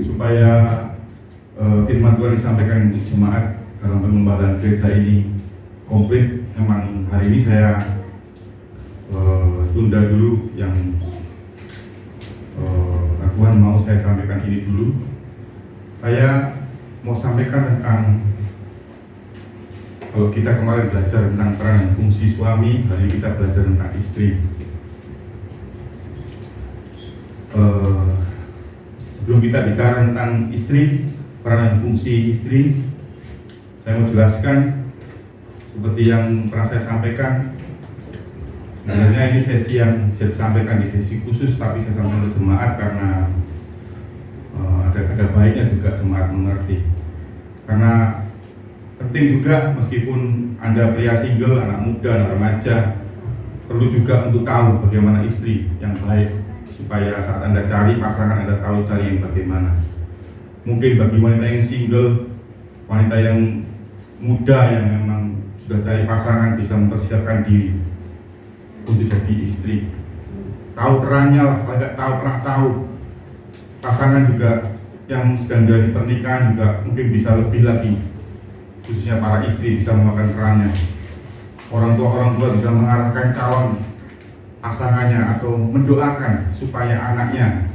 supaya firman Tuhan disampaikan untuk jemaat dalam pengembalaan gereja ini komplit. Memang hari ini saya tunda dulu yang Tuhan mau saya sampaikan ini dulu. Saya mau sampaikan tentang, kalau kita kemarin belajar tentang peran dan fungsi suami, hari ini kita belajar tentang istri. Sebelum kita bicara tentang istri, peran dan fungsi istri, saya mau jelaskan seperti yang pernah saya sampaikan. Sebenarnya ini sesi yang saya sampaikan di sesi khusus, tapi saya sampaikan ke jemaat karena ada baiknya juga jemaat mengerti. Karena penting juga, meskipun Anda pria single, anak muda, anak remaja, perlu juga untuk tahu bagaimana istri yang baik, supaya saat Anda cari pasangan, Anda tahu cari yang bagaimana. Mungkin bagi wanita yang single, wanita yang muda yang memang sudah cari pasangan, bisa mempersiapkan diri untuk jadi istri. Tahu perannya lah, kalau nggak tahu, pernah tahu. Pasangan juga yang sedang dari pernikahan juga mungkin bisa lebih lagi, khususnya para istri bisa memakan perannya. Orang tua bisa mengarahkan calon pasangannya atau mendoakan supaya anaknya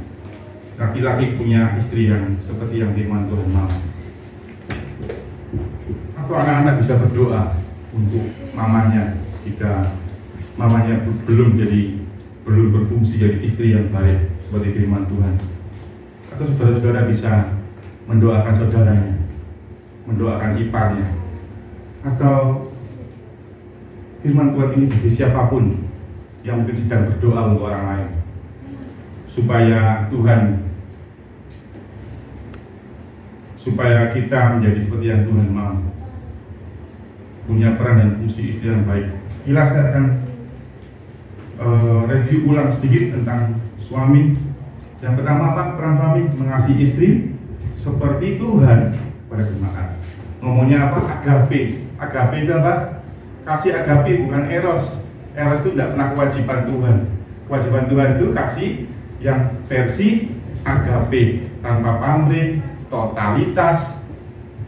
laki-laki punya istri yang seperti yang firman Tuhan mau. Atau anak-anak bisa berdoa untuk mamanya jika mamanya belum berfungsi jadi istri yang baik seperti firman Tuhan. Atau saudara-saudara bisa mendoakan saudaranya, mendoakan iparnya. Atau firman Tuhan ini bagi siapapun yang mungkin sedang berdoa untuk orang lain, supaya kita menjadi seperti yang Tuhan mau, punya peran dan fungsi istri yang baik. Sekilas saya akan review ulang sedikit tentang suami. Yang pertama, apa peran suami? Mengasihi istri seperti Tuhan pada jemaat. Ngomongnya apa? Agape. Agape itu apa? Kasih agape, bukan eros. Eros itu tidak pernah kewajiban Tuhan. Kewajiban Tuhan itu kasih yang versi agape, tanpa pamrih, totalitas.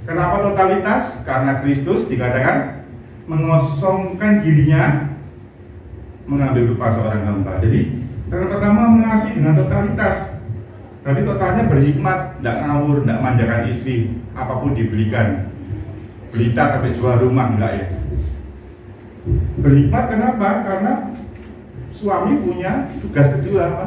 Kenapa totalitas? Karena Kristus dikatakan mengosongkan dirinya, mengambil rupa seorang hamba. Jadi yang pertama mengasihi dengan totalitas. Tapi totalnya berhikmat, tidak ngawur, tidak manjakan istri, apapun dibelikan. Beli tas sampai jual rumah, enggak ya. Berhikmat kenapa? Karena suami punya tugas kedua apa?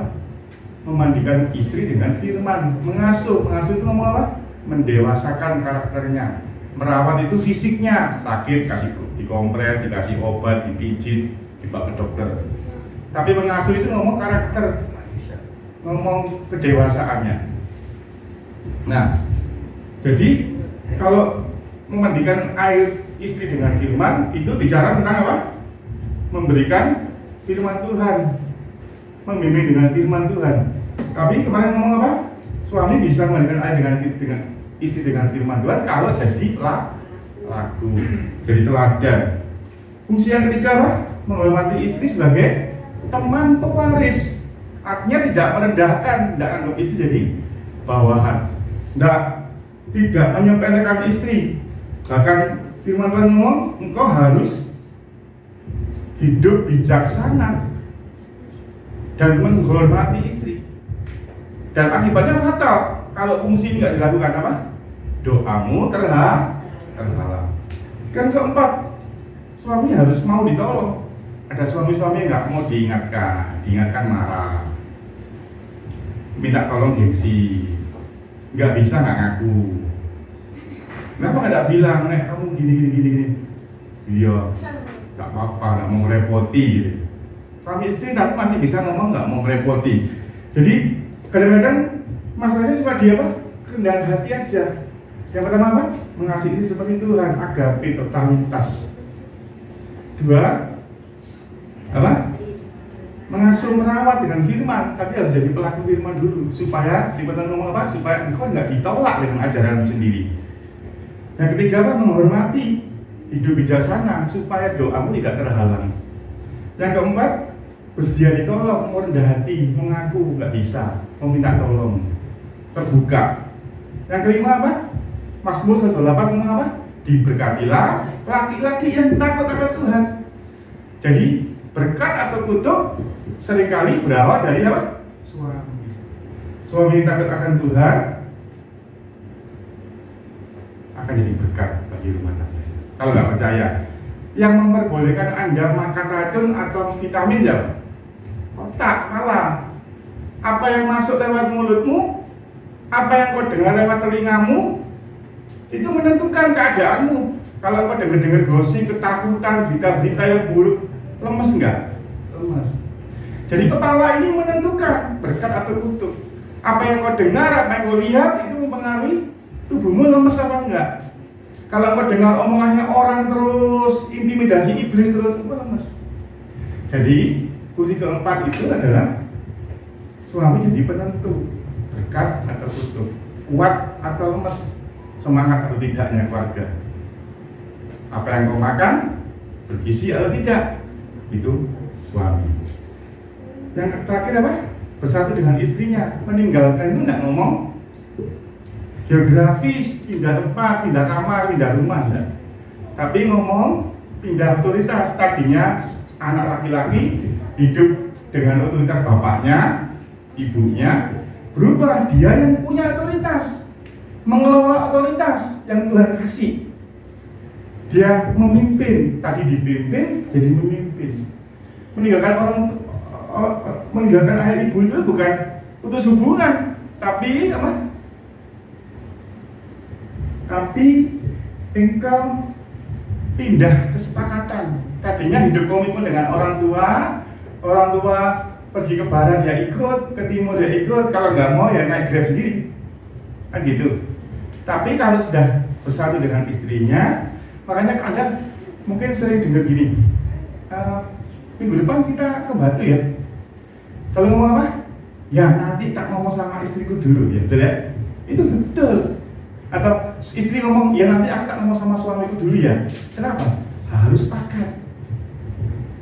Memandikan istri dengan firman, mengasuh. Mengasuh itu ngomong apa? Mendewasakan karakternya. Merawat itu fisiknya, sakit kasih dikompres, dikasih obat, dipijit, dibawa ke dokter. Tapi mengasuh itu ngomong karakter, ngomong kedewasaannya. Nah, jadi kalau memandikan air istri dengan firman, itu bicara tentang apa? Memberikan firman Tuhan, membimbing dengan firman Tuhan. Tapi kemarin ngomong apa? Suami bisa memandikan air dengan istri dengan firman Tuhan kalau jadi lagu, jadi teladan. Fungsi yang ketiga apa? Menghormati istri sebagai teman pewaris. Artinya tidak merendahkan, tidak anggap istri jadi bawahan, tidak menyepelekan istri. Bahkan firman Tuhan ngomong, engkau harus hidup bijaksana dan menghormati istri. Dan akibatnya fatal kalau fungsi ini tidak dilakukan apa? Doamu terhalang. Kan keempat, suami harus mau ditolong. Ada suami-suami yang nggak mau diingatkan marah, minta tolong gengsi, nggak bisa nggak ngaku. Kenapa nggak bilang, nek kamu gini? Iya, nggak apa-apa, nggak mau merepoti. Gitu. Suami istri tapi masih bisa ngomong nggak mau merepoti. Jadi kadang-kadang masalahnya cuma dia apa? Kerendahan hati aja. Yang pertama apa? Mengasihi seperti Tuhan, agape, totalitas. Dua, apa? Mengasuh, merawat dengan firman, tapi harus jadi pelaku firman dulu, supaya firman ngomong apa? Supaya engkau nggak ditolak dengan ajaranmu sendiri. Yang ketiga apa? Menghormati, hidup bijaksana, supaya doamu tidak terhalang. Yang keempat, bersedia ditolong, rendah hati, mengaku nggak bisa, meminta tolong, terbuka. Yang kelima apa? Mazmur 108 ngomong apa? Diberkatilah laki-laki yang takut akan Tuhan. Jadi berkat atau kutuk seringkali berawal dari apa? Suami. Suami yang takut akan Tuhan akan jadi berkat bagi rumah tangga. Kalau nggak percaya, yang memperbolehkan Anda makan racun atau vitamin siapa? Otak, malah. Apa yang masuk lewat mulutmu, apa yang kau dengar lewat telingamu, itu menentukan keadaanmu. Kalau kau dengar gosip, ketakutan, berita-berita yang buruk, lemes enggak? Lemes. Jadi kepala ini menentukan berkat atau kutuk. Apa yang kau dengar, apa yang kau lihat, itu mempengaruhi tubuhmu lemes apa enggak. Kalau kau dengar omongannya orang terus, intimidasi iblis terus, itu lemes. Jadi fungsi keempat itu adalah suami jadi penentu berkat atau kutuk, kuat atau lemes, semangat atau tidaknya keluarga. Apa yang kau makan, bergizi atau tidak, itu suami. Yang terakhir apa? Bersatu dengan istrinya, meninggalkan itu tidak ngomong geografis, pindah tempat, pindah kamar, pindah rumah, ya. Tapi ngomong pindah otoritas. Tadinya anak laki-laki hidup dengan otoritas bapaknya, ibunya, berubah dia yang punya otoritas, mengelola otoritas yang Tuhan kasih. Dia memimpin, tadi dipimpin jadi memimpin. Meninggalkan ayah ibu itu bukan putus hubungan, tapi apa? Tapi engkau pindah kesepakatan. Tadinya hidup komitmen dengan orang tua pergi ke barat ya ikut, ke timur ya ikut, kalau nggak mau ya naik Grab sendiri, kan gitu. Tapi kalau sudah bersatu dengan istrinya, makanya Anda mungkin sering dengar gini, minggu depan kita ke Batu ya, selalu ngomong apa? Ya nanti tak ngomong sama istriku dulu ya, betul ya? Itu betul. Atau istri ngomong, ya nanti aku tak ngomong sama suamiku dulu ya. Kenapa? Harus sepakat.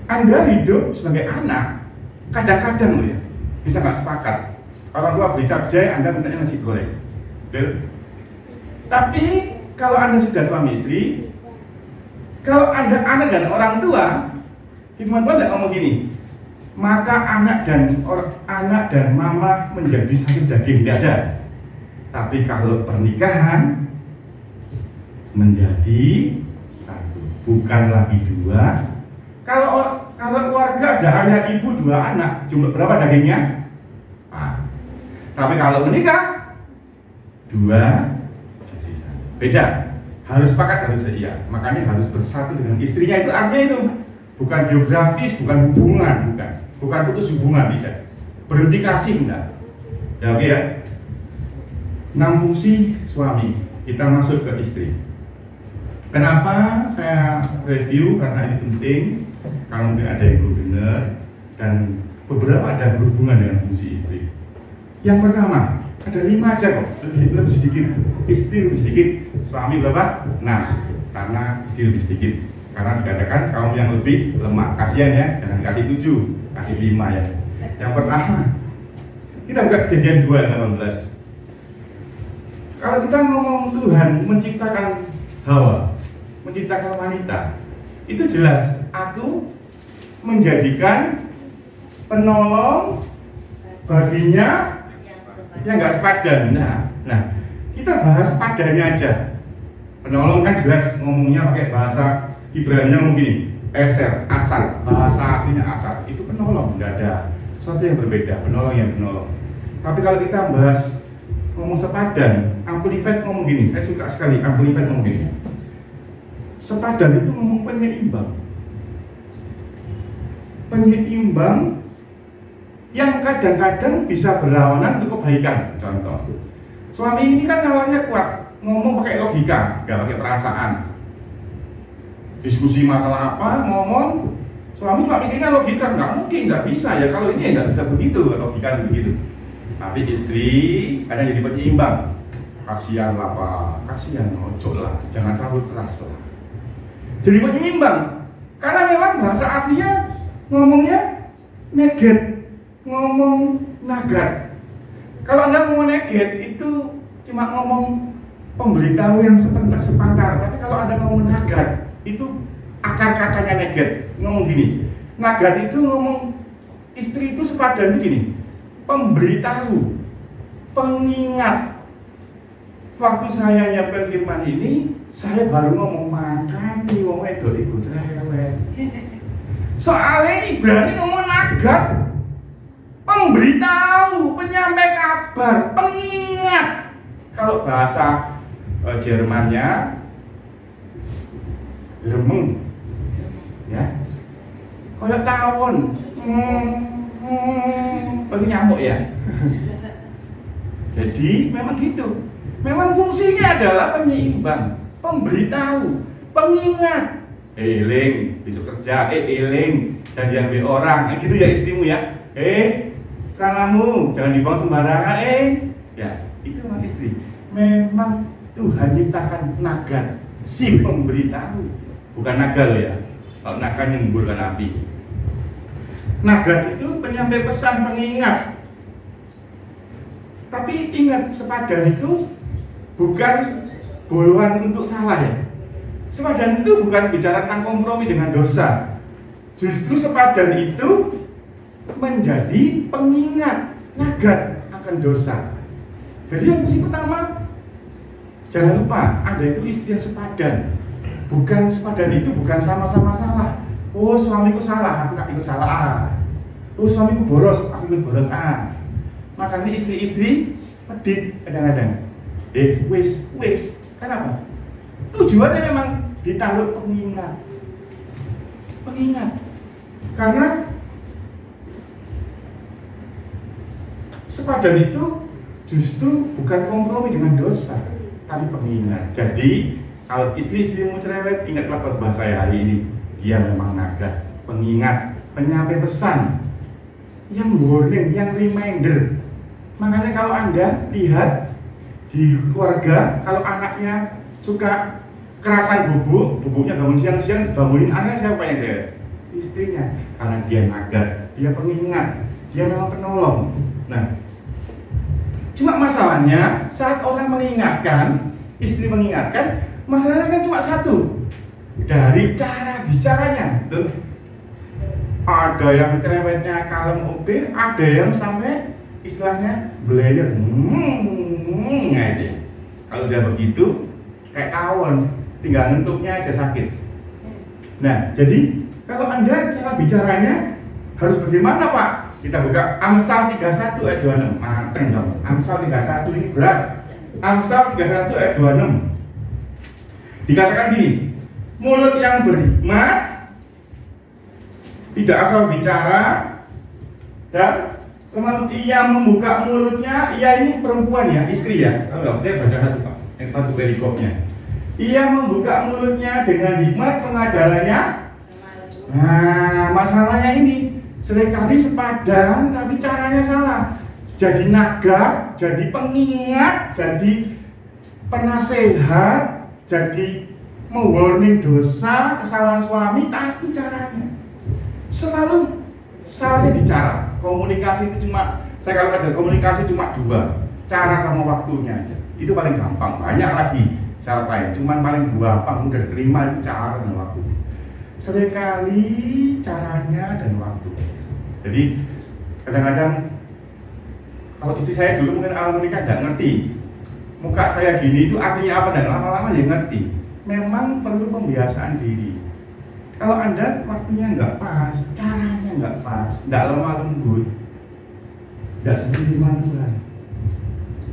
Anda hidup sebagai anak, kadang-kadang loh ya, bisa nggak sepakat. Orang tua beli capcay, Anda mintanya nasi goreng. Betul? Tapi kalau Anda sudah suami istri, kalau Anda anak dan orang tua, firman Tuhan tidak ngomong gini, maka anak dan mama menjadi satu daging, tidak ada. Tapi kalau pernikahan menjadi satu, bukan lagi dua. Kalau keluarga ada ayah ibu dua anak, jumlah berapa dagingnya? Tapi kalau menikah dua jadi satu. Beda. Harus sepakat, harus seia. Makanya harus bersatu dengan istrinya. Itu artinya itu bukan geografis, bukan hubungan, bukan putus hubungan, tidak. Berhenti kasih, enggak. Ya oke ya. 6 fungsi suami. Kita masuk ke istri. Kenapa saya review? Karena ini penting. Kalau mungkin ada yang belum dengar dan beberapa ada berhubungan dengan fungsi istri. Yang pertama, ada 5 aja kok, lebih sedikit. Istri lebih sedikit, suami berapa? Nah, karena istri lebih sedikit. Karena dikatakan kaum yang lebih lemah. Kasihan ya, jangan kasih 7, kasih 5 ya. Yang pertama, kita buka Kejadian 2 ayat 18. Kalau kita ngomong Tuhan menciptakan Hawa, menciptakan wanita, itu jelas aku menjadikan penolong baginya yang nggak sepadan. Nah, kita bahas padanya aja. Penolong kan jelas ngomongnya pakai bahasa Ibrani ngomong gini, eser, asal, bahasa aslinya asal. Itu penolong, nggak ada sesuatu yang berbeda, penolong yang penolong. Tapi kalau kita bahas ngomong sepadan, Amplified ngomong gini, saya suka sekali Amplified ngomong gini. Sepadan itu ngomong penyeimbang. Penyeimbang yang kadang-kadang bisa berlawanan untuk kebaikan. Contoh, suami ini kan nalarnya kuat, ngomong pakai logika, nggak pakai perasaan. Diskusi masalah apa, ngomong, suami cuma mikirnya logika, nggak mungkin, nggak bisa ya. Kalau ini nggak bisa begitu, logika begitu. Tapi istri kadang jadi penyeimbang. Kasihan lah Pak, kasihan, ojo lah, jangan terlalu keras lah. Jadi penyeimbang, karena memang bahasa aslinya ngomongnya neget, ngomong nagat. Kalau Anda ngomong neget itu cuma ngomong pemberitahu yang sepantar. Tapi kalau Anda ngomong nagat itu akar katanya neget. Ngomong gini, nagat itu ngomong istri itu sepadan itu gini, pemberitahu, pengingat. Waktu saya nyiapkan firman ini, saya baru ngomong makan nih wong wedok iku cerewet. Soalnya Ibrani ngomong nagat, pemberitahu, penyampai kabar, pengingat. Kalau bahasa Jermannya lemeng, ya, kayak tawon, bagi nyamuk ya. Jadi memang gitu. Memang fungsinya adalah penyeimbang, pemberitahu, pengingat. Eling, besok kerja, eling, janjian be orang, gitu ya istrimu ya. Celanamu jangan dibuang sembarangan, ya, itu memang istri. Memang Tuhan ciptakan naga, si pemberitahu, bukan naga loh ya. Kalau naga nyemburkan api. Naga itu penyampai pesan, pengingat. Tapi ingat, sepadan itu bukan boluan untuk salah ya. Sepadan itu bukan bicara tentang kompromi dengan dosa. Justru sepadan itu menjadi pengingat, nagat akan dosa. Jadi yang fungsi pertama, jangan lupa ada itu istri yang sepadan. Bukan sepadan itu bukan sama-sama salah. Oh suamiku salah, aku tak ikut salah. Oh suamiku boros, aku ikut boros. Makanya istri-istri pedit kadang-kadang. Wis. Kenapa? Tujuannya memang ditaruh pengingat. Karena sepadan itu justru bukan kompromi dengan dosa, tapi pengingat. Jadi kalau istri-istrimu cerewet, ingatlah khotbah saya hari ini. Dia memang naga, pengingat, penyampai pesan, yang warning, yang reminder. Makanya kalau Anda lihat di keluarga, kalau anaknya suka kerasan bubuknya bangun siang-siang, bangunin anaknya siapa yang cerewet? Istrinya. Karena dia naga, dia pengingat, dia memang penolong. Nah, cuma masalahnya saat orang mengingatkan, istri mengingatkan, masalahnya kan cuma satu, dari cara bicaranya. Tuh. Ada yang cerewetnya kalem oke, ada yang sampai istilahnya belayer. Aja. Kalau udah begitu, kayak tawon, tinggal ngentuknya aja sakit. Nah, jadi kalau Anda cara bicaranya harus bagaimana Pak? Kita buka Amsal 31 ayat 26. Mateng dong. Amsal 31 ini berat. Amsal 31 ayat 26. Dikatakan gini, mulut yang berhikmat tidak asal bicara, dan ia membuka mulutnya, ia ini perempuan ya, istri ya. Kalau nggak percaya baca satu Pak, yang satu perikopnya. Ia membuka mulutnya dengan hikmat pengajarannya. Nah, masalahnya ini seringkali sepadan tapi caranya salah. Jadi naga, jadi pengingat, jadi penasehat, jadi mewarning dosa, kesalahan suami, tapi caranya selalu salahnya di cara. Komunikasi itu cuma, saya kalau ajar komunikasi cuma dua, cara sama waktunya aja. Itu paling gampang, banyak lagi cara lain, cuman paling gampang mudah diterima itu cara dan waktu. Seringkali caranya dan waktu. Jadi kadang-kadang kalau istri saya dulu mungkin awal menikah nggak ngerti muka saya gini itu artinya apa, dan lama-lama ya ngerti. Memang perlu pembiasaan diri. Kalau Anda waktunya nggak pas, caranya nggak pas, nggak lemah lembut, nggak seperti firman Tuhan.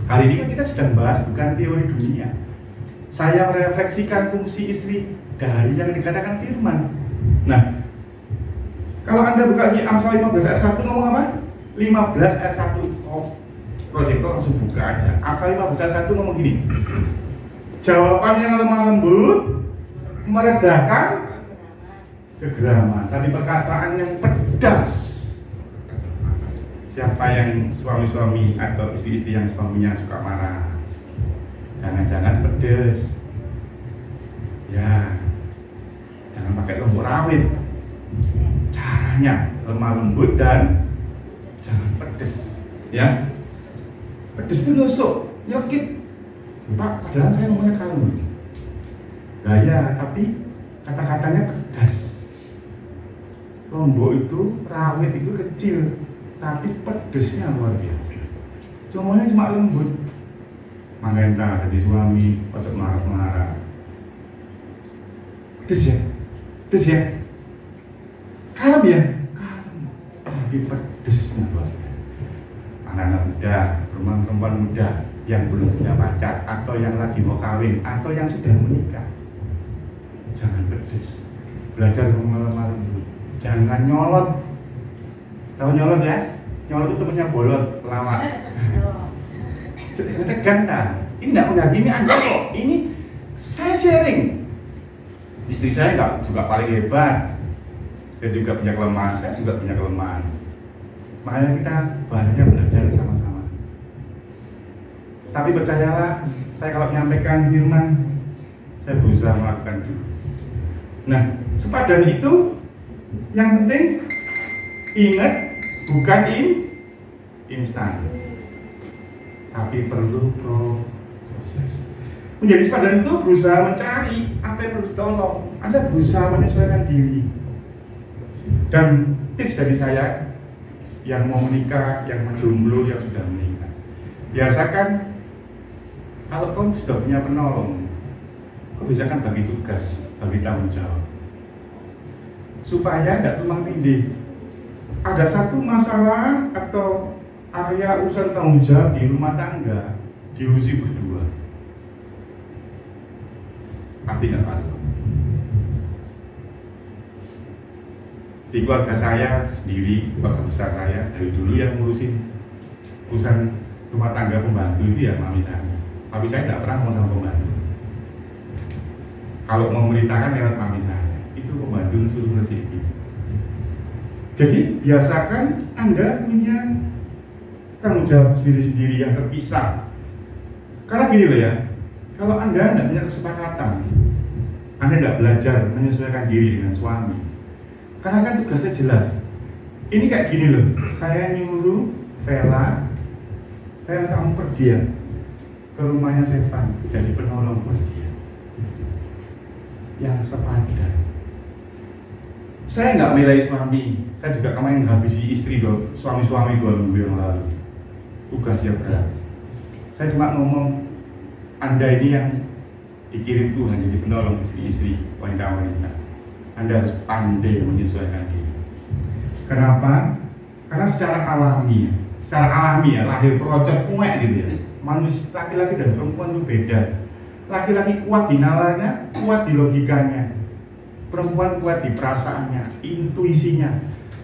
Hari ini kan kita sedang bahas bukan teori dunia. Saya merefleksikan fungsi istri dari yang dikatakan firman. Nah, kalau Anda buka di Amsal 15 ayat 1 ngomong apa? 15 ayat 1. Proyektor langsung buka aja. Amsal 15 ayat 1 ngomong gini. Jawaban yang lemah lembut meredakan kegeraman, tapi perkataan yang pedas. Siapa yang suami-suami atau istri-istri yang suaminya suka marah? Jangan-jangan pedas. Ya, jangan pakai lombok rawit. caranya lemah lembut dan jangan pedes, ya. Pedes itu nusuk, nyelkit. Pak, padahal saya ngomongnya kalem. Nah ya, tapi kata-katanya pedas. Lombok itu, rawit itu kecil, tapi pedesnya luar biasa. Semuanya cuma lembut. Mangenta jadi suami, ojo marah-marah. Pedes ya? Pedes ya? Kalem ya? Kalem. Tapi pedesnya luar biasa. Anak-anak muda, perempuan muda yang belum punya pacar, atau yang lagi mau kawin, atau yang sudah menikah, jangan pedes. Belajar ngomong lemah lembut. Jangan nyolot. Tahu nyolot ya? Nyolot itu temannya bolot, pelawak. Jadi tegang dah. Ini tidak menghakimi Anda kok. Ini saya sharing. Istri saya nggak juga paling hebat. Dia juga punya kelemahan. Saya juga punya kelemahan. Makanya kita banyak belajar sama-sama. Tapi percayalah, saya kalau menyampaikan firman, saya berusaha melakukan dulu. Nah, sepadan itu yang penting ingat bukan instan, tapi perlu proses. Menjadi sepadan itu berusaha mencari apa yang perlu ditolong. Anda berusaha menyesuaikan diri. Dan tips dari saya yang mau menikah, yang menjomblo, yang sudah menikah, biasakan kalau kau sudah punya penolong, kau biasakan bagi tugas, bagi tanggung jawab, supaya tidak tumpang tindih. Ada satu masalah atau area urusan tanggung jawab di rumah tangga diurusi berdua. Pasti nggak patuh. Di keluarga saya sendiri, keluarga besar saya dari dulu yang ngurusin urusan rumah tangga pembantu itu ya mami saya. Tapi saya tidak pernah ngomong sama pembantu. Kalau mau memerintahkan lewat mami saya, itu pembantu suruh ngurusin itu. Jadi biasakan Anda punya tanggung jawab sendiri-sendiri yang terpisah. Karena gini loh ya, kalau Anda tidak punya kesepakatan, Anda tidak belajar menyesuaikan diri dengan suami. Karena kan tugasnya jelas. Ini kayak gini loh, saya nyuruh Vela, kamu pergi ya ke rumahnya Sevan, jadi penolong buat dia yang sepadan. Saya nggak milih suami, saya juga kemarin menghabisi istri suami-suami 2 minggu yang lalu. Tugasnya berat. Saya cuma ngomong, Anda ini yang dikirim Tuhan jadi penolong istri-istri, wanita-wanita. Anda harus pandai menyesuaikan diri. Kenapa? Karena secara alami ya, lahir perocot kuek gitu ya. Manusia laki-laki dan perempuan itu beda. Laki-laki kuat di nalarnya, kuat di logikanya. Perempuan kuat di perasaannya, intuisinya.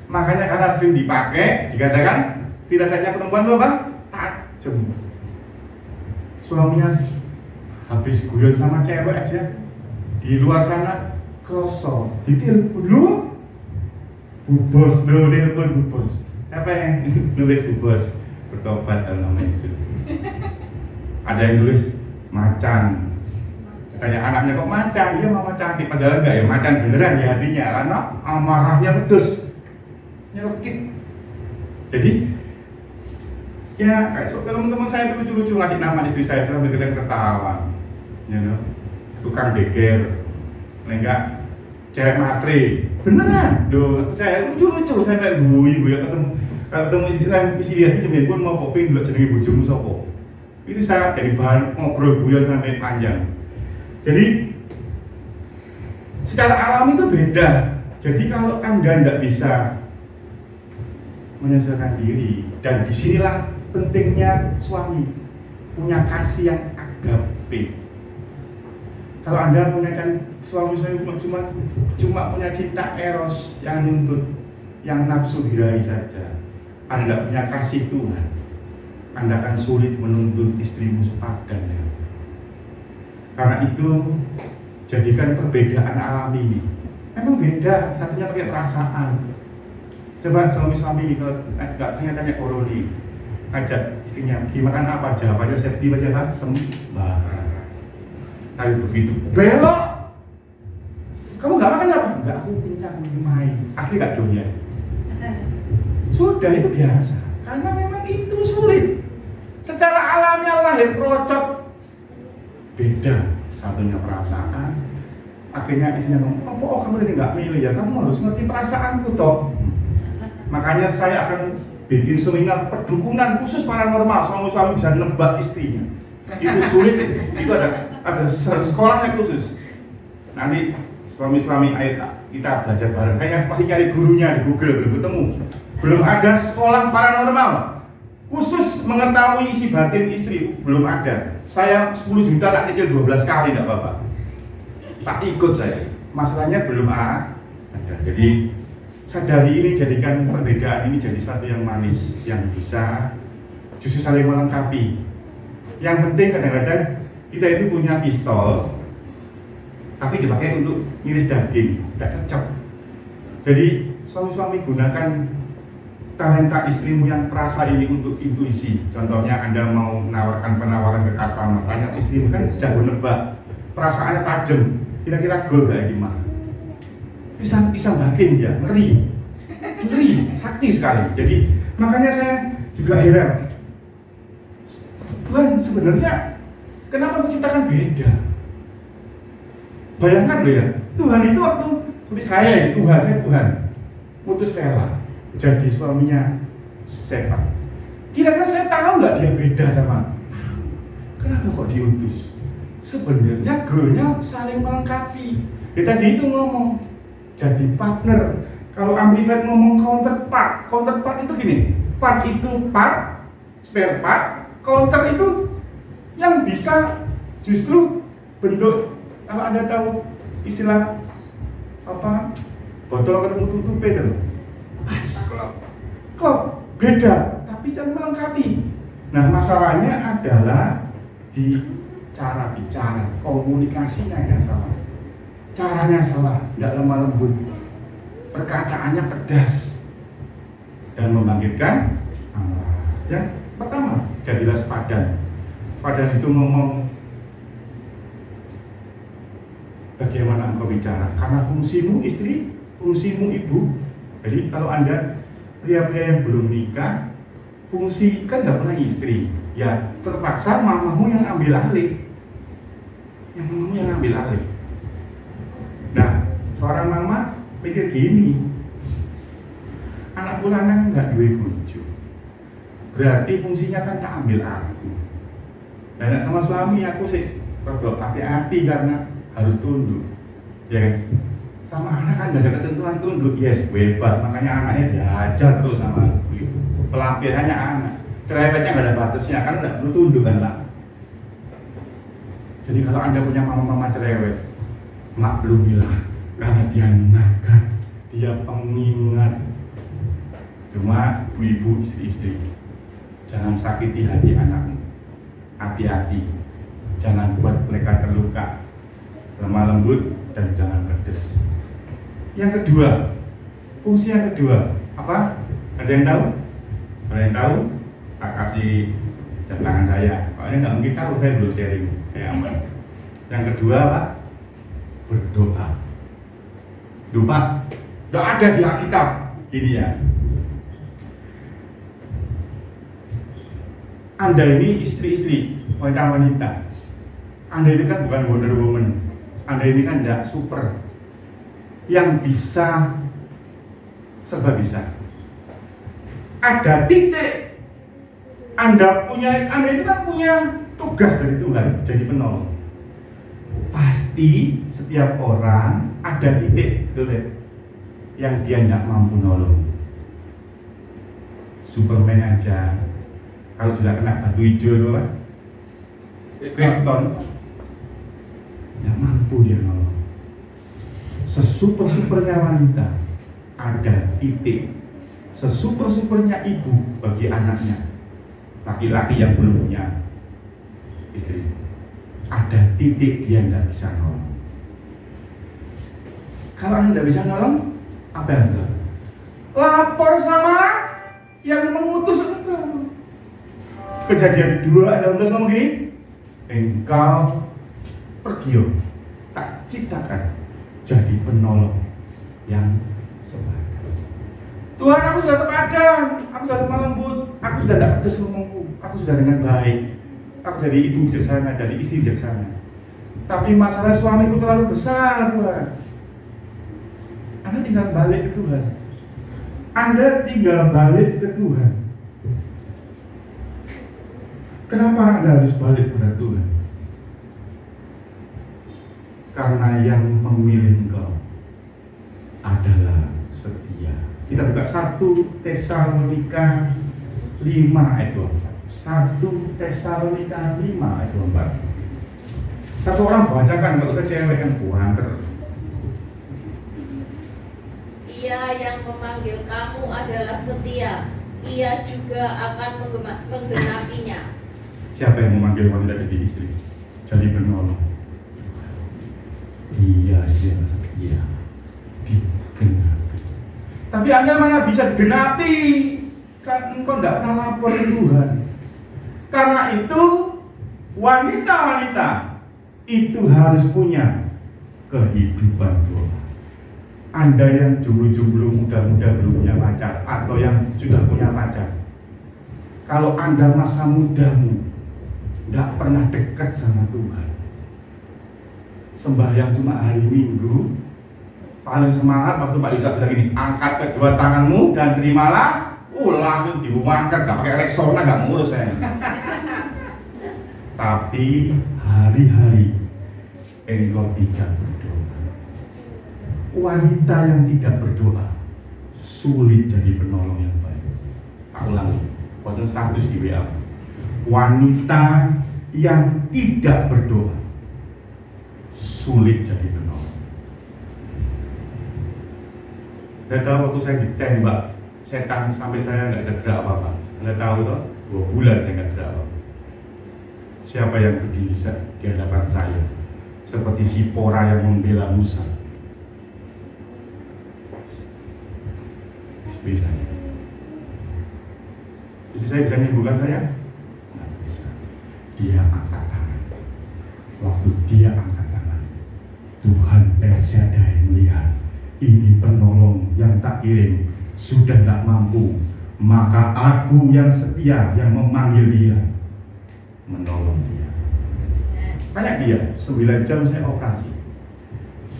Makanya karena sering dipakai, dikatakan firasatnya perempuan itu apa? Tajam. Suaminya habis guyon sama cewek aja di luar sana kroso, ditelepon lu Bu Bos, telepon Bu Bos. Siapa yang nulis Bu Bos? Bertobat dalam nama Yesus. Ada yang nulis macan. Tanya anaknya kok macan? Iya mama cantik, padahal enggak ya macan beneran ya hatinya, karena amarahnya pedus, nyelekit. Jadi ya kayak teman-teman saya itu lucu-lucu ngasih nama istri saya sampai kadang ketawa, you know, tukang geger, enggak cewek matre, beneran, doh, saya lucu-lucu, saya kayak guyu ya ketemu istri saya, istri lihat itu pun mau poping dulu jenenge bojomu sopo, itu saya jadi bahan ngobrol guyon sampai panjang. Jadi secara alami itu beda. Jadi kalau Anda tidak bisa menyesuaikan diri, dan disinilah pentingnya suami punya kasih yang agape. Kalau Anda punya suami-suami cuma punya cinta eros yang nuntut, yang nafsu birahi saja, Anda tidak punya kasih Tuhan, Anda akan sulit menuntut istrimu sepadan ya. Karena itu jadikan perbedaan alami ini. Memang beda, satunya pakai perasaan. Coba suami-suami ini kalau nggak tanya-tanya koroni, ajak istrinya pergi makan apa, jawabannya safety aja kan, sembarang. Tapi begitu belok, kamu nggak makan apa? Nggak, aku pincaku main. Asli gak doyan. Sudah itu biasa. Karena memang itu sulit. Secara alamiah lahir procot. Beda. Satunya perasaan. Akhirnya istrinya ngomong, oh kamu tadi nggak milih ya, kamu harus ngerti perasaanku toh. Makanya saya akan bikin seminar perdukunan khusus paranormal, suami-suami bisa nebak istrinya. Itu sulit, itu ada sekolahnya khusus. Nanti suami-suami kita belajar bareng. Kayaknya pasti cari gurunya di Google, belum ketemu. Belum ada sekolah paranormal khusus mengetahui isi batin istri, belum ada. Saya 10 juta tak cicil 12 kali, enggak apa-apa. Tak ikut saya. Masalahnya belum ada. Jadi sadari ini, jadikan perbedaan ini jadi sesuatu yang manis, yang bisa justru saling melengkapi. Yang penting kadang-kadang kita itu punya pistol, tapi dipakai untuk ngiris daging, tidak cocok. Jadi suami-suami gunakan talenta istrimu yang perasa ini untuk intuisi. Contohnya Anda mau menawarkan penawaran ke customer, tanya istrimu kan jago nebak, perasaannya tajam. Kira-kira goal gak gimana? Bisa bagian ya, ngeri, sakti sekali. Jadi makanya saya juga heran. Tuhan sebenarnya kenapa menciptakan beda? Bayangkan loh ya, Tuhan itu waktu seperti saya Tuhan putus Vela jadi suaminya Stefan. Kira-kira saya tahu nggak dia beda sama? Kenapa kok diutus? Sebenarnya goalnya saling melengkapi. Dia tadi itu ngomong jadi partner. Kalau amplified ngomong counterpart itu gini, part itu part, spare part, counter itu yang bisa justru bentuk. Kalau Anda tahu istilah apa, botol ketemu tutup itu, klop beda, tapi jangan melengkapi. Nah masalahnya adalah di cara bicara, komunikasinya yang salah, caranya salah, tidak lemah lembut, perkataannya pedas dan membangkitkan amarah. Yang pertama, jadilah sepadan. Sepadan itu ngomong bagaimana engkau bicara, karena fungsimu istri, fungsimu ibu. Jadi kalau Anda pria-pria yang belum nikah, fungsi kan nggak pernah istri, ya terpaksa mamamu yang ambil alih. Nah, seorang mama pikir gini, anakku lanang nggak duwe bojo, berarti fungsinya kan tak ambil aku. Dan sama suami aku sih rada hati-hati karena harus tunduk, ya kan? Sama anak kan gak ada ketentuan tunduk, yes bebas, makanya anaknya diajar terus sama ibu. Pelampiasannya anak, cerewetnya gak ada batasnya, kan gak perlu tunduk kan Pak. Jadi kalau Anda punya mama-mama cerewet, maklumilah, karena dia nakal, dia pengingat. Cuma ibu-ibu, istri-istri, jangan sakiti hati anakmu, hati-hati, jangan buat mereka terluka, lemah lembut dan jangan pedes. Yang kedua, fungsi yang kedua apa? Ada yang tahu? Ada yang tahu? Tak kasih jam tangan saya. Soalnya nggak mungkin tahu, saya belum sharing. Kayak aman. Yang kedua apa? Berdoa. Doa ada di Alkitab. Gini ya. Anda ini istri-istri, wanita-wanita. Anda itu kan bukan Wonder Woman. Anda ini kan tidak super yang bisa serba bisa. Ada titik Anda itu kan punya tugas dari Tuhan, jadi penolong. Pasti setiap orang ada titik yang dia tidak mampu nolong. Superman aja kalau sudah kena batu hijau itu kan, Krypton, tidak mampu dia nolong. Sesuper-supernya wanita ada titik, sesuper-supernya ibu bagi anaknya, laki-laki yang belum punya istri, ada titik dia tidak bisa nolong. Kalau Anda tidak bisa nolong, apa yang harus dilakukan? Lapor sama yang mengutus engkau. Kejadian 2:16 ngomong gini, engkau pergi tak ciptakan jadi penolong yang sepadan. Tuhan, aku sudah sepadan, aku sudah lemah lembut, aku sudah tidak pedes ngomongku, aku sudah dengan baik, aku jadi ibu bijaksana, jadi istri bijaksana. Tapi masalah suamiku terlalu besar, Tuhan. Anda tinggal balik ke Tuhan. Anda tinggal balik ke Tuhan. Kenapa Anda harus balik kepada Tuhan? Karena yang memilih engkau adalah setia. Kita buka 1 Tesalonika 5 ayat 24. 1 Tesalonika 5 ayat 24. Satu orang bacakan, kalau saya cewek kan kurang terus. Ia yang memanggil kamu adalah setia. Ia juga akan menggenapinya. Siapa yang memanggil wanita jadi istri, jadi penolong? Dia setia, digenapi. Tapi Anda mana bisa digenapi? Kan engkau tidak pernah lapor ke Tuhan. Karena itu wanita-wanita itu harus punya kehidupan doa. Anda yang jomblo-jomblo, muda-muda belum punya pacar, atau yang sudah punya pacar, kalau Anda masa mudamu tidak pernah dekat sama Tuhan, sembahyang cuma hari Minggu, paling semangat waktu Pak Yusuf bilang ini, angkat kedua tanganmu dan terimalah, langsung diangkat, gak pakai Rexona, gak ngurus saya. Tapi hari-hari engkau tidak berdoa. Wanita yang tidak berdoa sulit jadi penolong yang baik. Tak ulangi, buatan status di WA. Wanita yang tidak berdoa sulit jadi penolong. Anda tahu waktu saya ditembak setan sampai saya nggak bisa gerak apa-apa. Anda tahu toh, 2 bulan saya nggak gerak apa-apa. Siapa yang berdiri di hadapan saya seperti Sipora yang membela Musa? Istri saya. Istri saya bisa menyembuhkan saya? Nggak bisa. Dia angkat tangan. Waktu dia angkat tangan, Tuhan El Shaddai melihat ini penolong yang tak kirim sudah tak mampu, maka aku yang setia yang memanggil dia, menolong dia. Banyak dia, 9 jam saya operasi.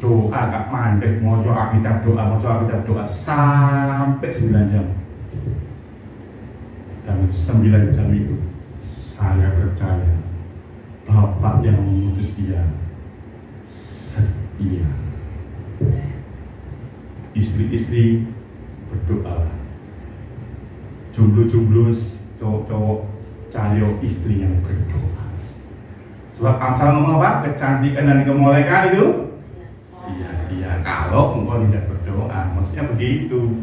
Doa gak mandek, mau Alkitab doa sampai 9 jam. Dan 9 jam itu saya percaya Bapak yang mengutus dia setia. Istri-istri berdoa, jomblo-jomblo, cowok-cowok cari istri yang berdoa. Sebab Amsal ngomong apa? Kecantikan dan kemolekan itu sia-sia kalau engkau tidak berdoa. Maksudnya begitu.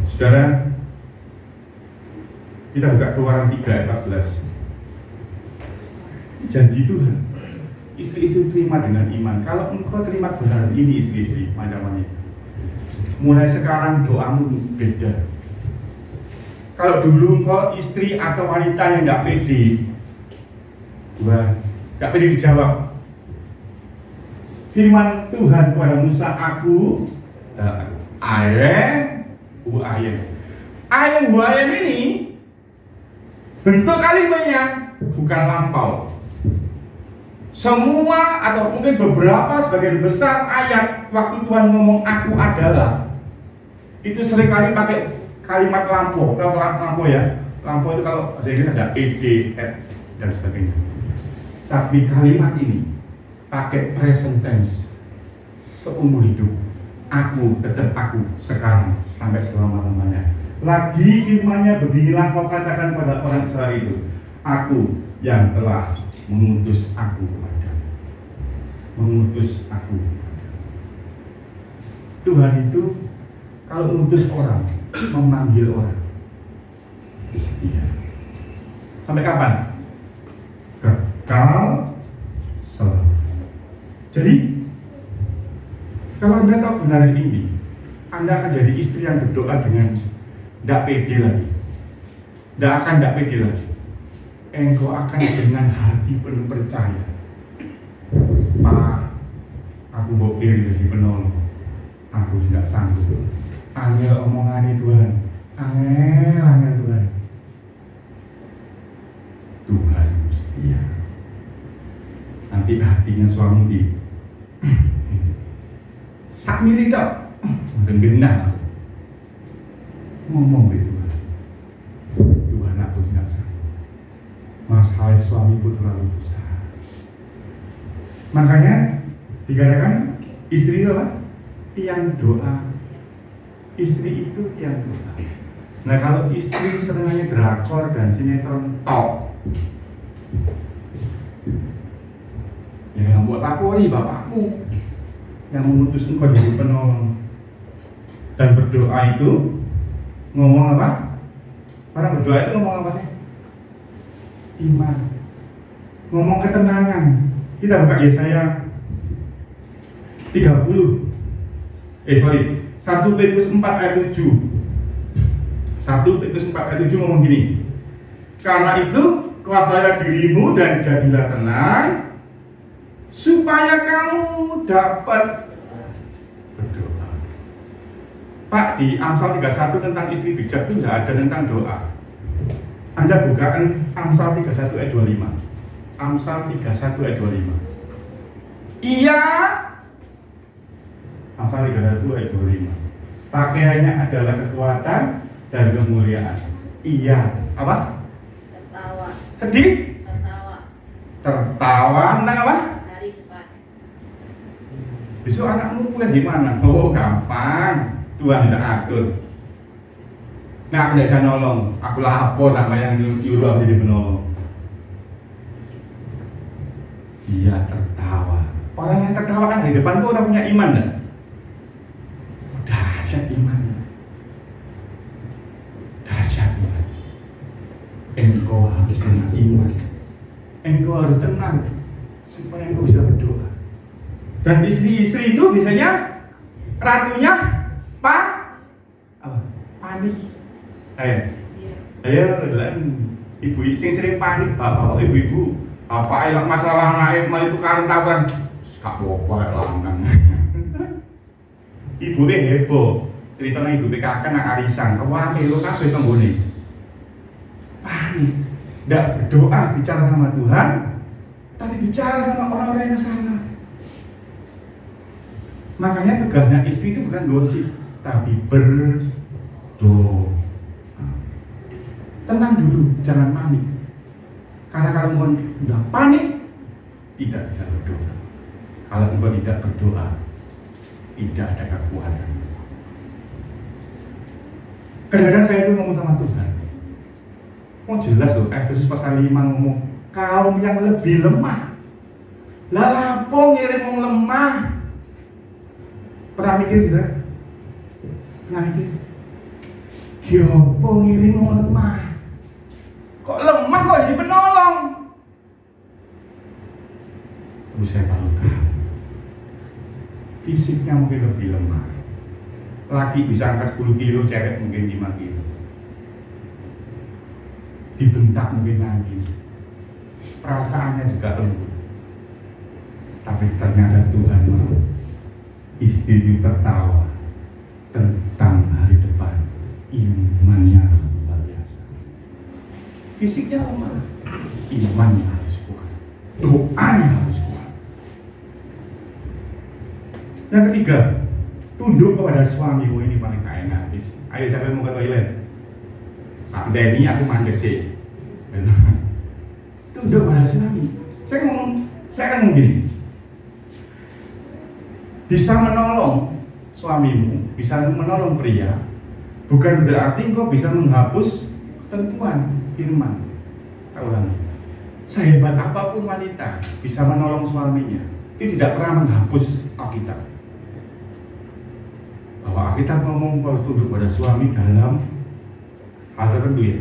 Saudara, kita buka Keluaran 3 ayat 14. Janji Tuhan, istri-istri terima dengan iman. Kalau engkau terima benar, ini istri-istri macam ini. Mulai sekarang doamu beda. Kalau dulu engkau istri atau wanita yang tidak pede, tidak pede dijawab. Firman Tuhan kepada Musa, aku ayem ini bentuk kalimatnya bukan lampau. Semua atau mungkin beberapa sebagian besar ayat waktu Tuhan ngomong aku adalah, itu seringkali pakai kalimat lampau. Tahu lampau ya? Lampau itu kalau bahasa Inggris ada ed, dan sebagainya. Tapi kalimat ini pakai present tense seumur hidup. Aku tetap aku sekarang sampai selama-lamanya. Lagi firman-Nya beginilah kau katakan pada orang Israel itu, aku yang telah mengutus aku kepadamu. Mengutus aku kepadamu. Tuhan itu kalau mengutus orang, memanggil orang, setia. Sampai kapan? Kekal selalu. Jadi kalau Anda tahu kebenaran ini, Anda akan jadi istri yang berdoa dengan tidak pede lagi. Tidak pede lagi. Engkau akan dengan hati penuh percaya. Pak, aku aku mbok pilih jadi penolong. Aku tidak sanggup. Angel omongan Tuhan. Angel Tuhan. Tuhan setia. Nanti hatinya suami di sak mirip tok. Langsung genah. Ngomong gitu. Tuhan aku tidak sanggup. Masalah suamiku terlalu besar. Makanya dikatakan istri itu apa? Yang doa. Istri itu yang doa. Nah kalau istri senangnya drakor dan sinetron tok, yang buat lapori bapakmu yang memutus engkau jadi penolong. Dan berdoa itu ngomong apa? Orang berdoa itu ngomong apa sih? Iman. Ngomong ketenangan. Kita buka Yesaya 1 Petrus 4 ayat 7. 1 Petrus 4 ayat 7 ngomong gini. Karena itu kuasailah dirimu dan jadilah tenang, supaya kamu dapat berdoa. Pak, di Amsal 31 tentang istri bijak itu tidak ada tentang doa. Anda bukaan Amsal 31 ayat 25. Amsal 31 ayat 25. Iya. Amsal 31 ayat 25. Pakaiannya adalah kekuatan dan kemuliaan. Iya. Apa? Tertawa. Sedih? Tertawa. Tertawa tentang apa? Hari depan. Besok anakmu kuliah di mana? Oh, gampang. Tuhan tidak atur. Nah, aku tidak bisa nolong. Aku lapor sama yang nyuruh aku jadi penolong. Iya, tertawa. Orang yang tertawa kan di depan tuh orang punya iman, enggak? Dahsyat iman. Dahsyat iman. Engkau harus punya iman. Engkau harus tenang supaya engkau bisa berdoa. Dan istri-istri itu biasanya ratunya panik. Ayo, ibu sing sering panik, bapak ibu-ibu. Apa elok masalah naik mari tukaran tawaran. Gak apa-apa langgan. Ibu heboh. Ceritanya ibu PKK nang arisan, kewame lo kabeh tanggone. Panik. Ndak berdoa bicara sama Tuhan, tapi bicara sama orang-orang yang salah. Makanya tugasnya istri itu bukan gosip, tapi berdoa. Tenang dulu, jangan panik. Karena kalau engkau sudah panik, tidak bisa berdoa. Kalau engkau tidak berdoa, tidak ada kekuatan. Kadang-kadang saya itu ngomong sama Tuhan. Oh jelas loh, Efesus pasal 5 ngomong kaum yang lebih lemah. Lah lapo ngirim wong lemah. Pernah mikir gitu? Pernah mikir? Yopo ngirim wong lemah. Kok lemah kok jadi penolong? Terus saya baru tahu. Fisiknya mungkin lebih lemah. Laki bisa angkat 10 kilo, cewek mungkin 5 kilo. Dibentak mungkin nangis. Perasaannya juga lembut. Tapi ternyata Tuhan mau istri itu tertawa tentang hari depan. Imannya luar biasa. Fisiknya lemah, imannya harus kuat, doanya harus kuat. Yang ketiga, tunduk kepada suamimu. Ini paling gak enak. Ayo siapa mau ke toilet? Pak Denny, aku mandek sih. Tunduk pada suami. Saya akan ngomong gini. Bisa menolong suamimu, bisa menolong pria, bukan berarti engkau bisa menghapus ketentuan firman. Saya ulangi. Sehebat apapun wanita bisa menolong suaminya, itu tidak pernah menghapus Alkitab. Bahwa Alkitab ngomong harus tunduk pada suami dalam hal tertentu ya.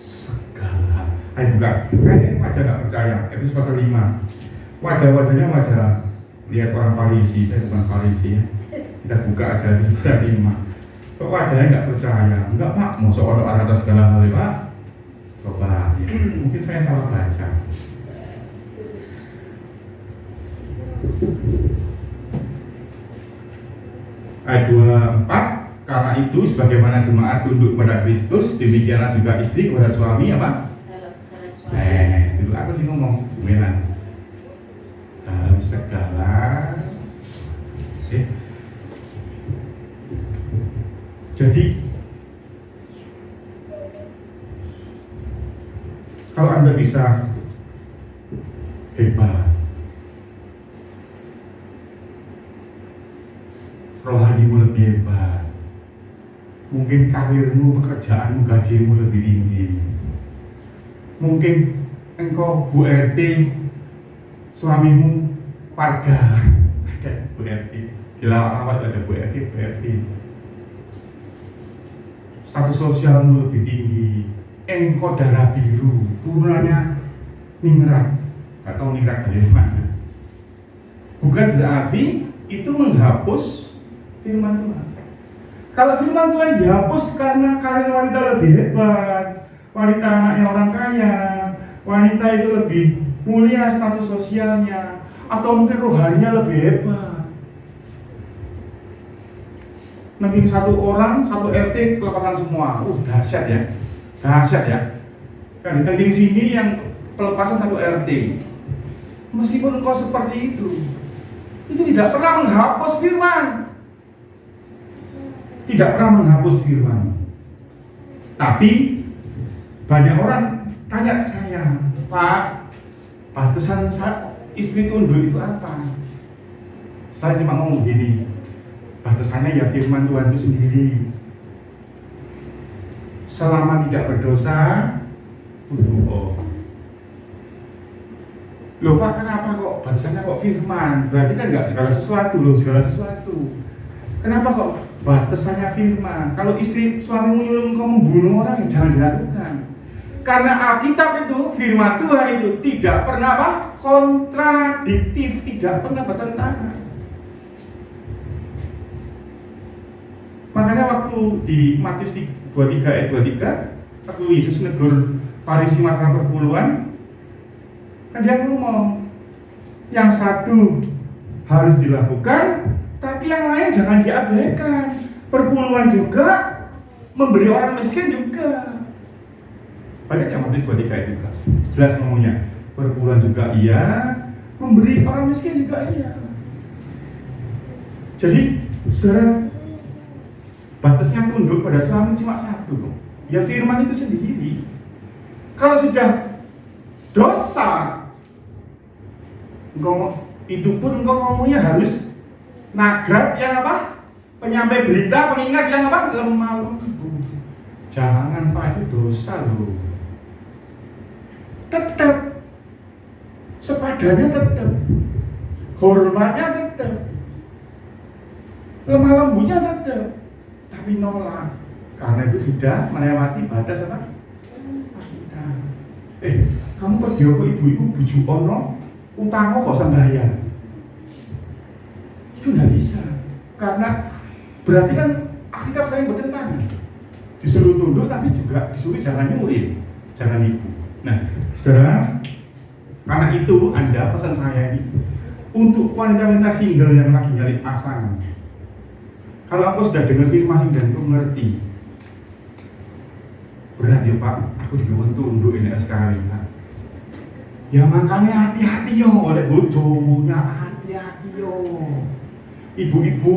Segala hal. Ayo buka. Kayaknya wajah gak percaya. Efesus pasal 5. Wajah-wajahnya wajah lihat orang Farisi. Saya bukan Farisi ya. Kita buka aja bisa 5. Kok wajahnya nggak percaya? Enggak pak, mau seorang atas segala hal ya pak. Coba, ya. Mungkin saya salah baca. ayat 24, karena itu sebagaimana jemaat tunduk kepada Kristus, demikianlah juga istri kepada suami apa? Dalam segala sesuatu. Itu aku sih ngomong Melan. Dalam segala jadi kalau Anda bisa hebat, rohanimu lebih hebat, mungkin karirmu, pekerjaanmu, gajimu lebih tinggi, mungkin engkau Bu RT, suamimu warga, ada Bu RT, di lawak-lawak ada Bu RT, status sosialmu lebih tinggi, engkau darah biru, turunannya ningrat, atau ningrat dari mana? Bukan berarti itu menghapus firman Tuhan. Kalau firman Tuhan dihapus karena karir wanita lebih hebat, wanita anaknya orang kaya, wanita itu lebih mulia status sosialnya, atau mungkin rohaninya lebih hebat. Nanti satu orang, satu RT pelepasan semua, dahsyat ya. Kan di sini yang pelepasan satu RT. Meskipun engkau seperti itu tidak pernah menghapus firman. Tidak pernah menghapus firman. Tapi banyak orang tanya ke saya, Pak, batasan istri tunduk itu apa? Saya cuma ngomong begini, batasannya ya firman Tuhan itu sendiri. Selama tidak berdosa, tunduk. Loh Pak, kenapa kok batasannya kok firman? Berarti kan nggak segala sesuatu. Kenapa kok batasannya firman? Kalau istri suamimu nyuruh engkau membunuh orang, ya jangan dilakukan. Karena Alkitab itu, firman Tuhan itu tidak pernah apa? Kontradiktif, tidak pernah bertentangan. Makanya waktu di Matius 23 ayat 23, waktu Yesus negur Farisi masalah perpuluhan, kan dia ngomong, yang satu harus dilakukan, tapi yang lain jangan diabaikan. Perpuluhan juga, memberi orang miskin juga. Banyak yang Matius 23 ayat juga jelas ngomongnya, perpuluhan juga iya, memberi orang miskin juga iya. Jadi saudara, batasnya tunduk pada suami cuma satu loh, ya firman itu sendiri. Kalau sudah dosa, itu pun engkau ngomongnya harus nagat yang apa? Penyampai berita, pengingat yang apa? Lemah lembut. Jangan Pak, itu dosa loh. Tetap sepadannya tetap, hormatnya tetap, lemah lembutnya tetap, tapi nolak karena itu sudah melewati batas apa? Kita. Kamu pergi ke ibu-ibu bujuk ono, utangmu kok usah bayar. Itu nggak bisa, karena berarti kan Alkitab saling bertentangan. Disuruh tunduk tapi juga disuruh jangan nyuri, jangan nipu. Nah, saudara, karena itu Anda pesan saya ini untuk wanita-wanita single yang lagi nyari pasangan. Kalau aku sudah dengar firman dan aku ngerti, berat ya Pak, aku juga tunduk ini sekali. Pak. Ya makanya hati-hati yo, oleh bojonya hati-hati yo. Ibu-ibu,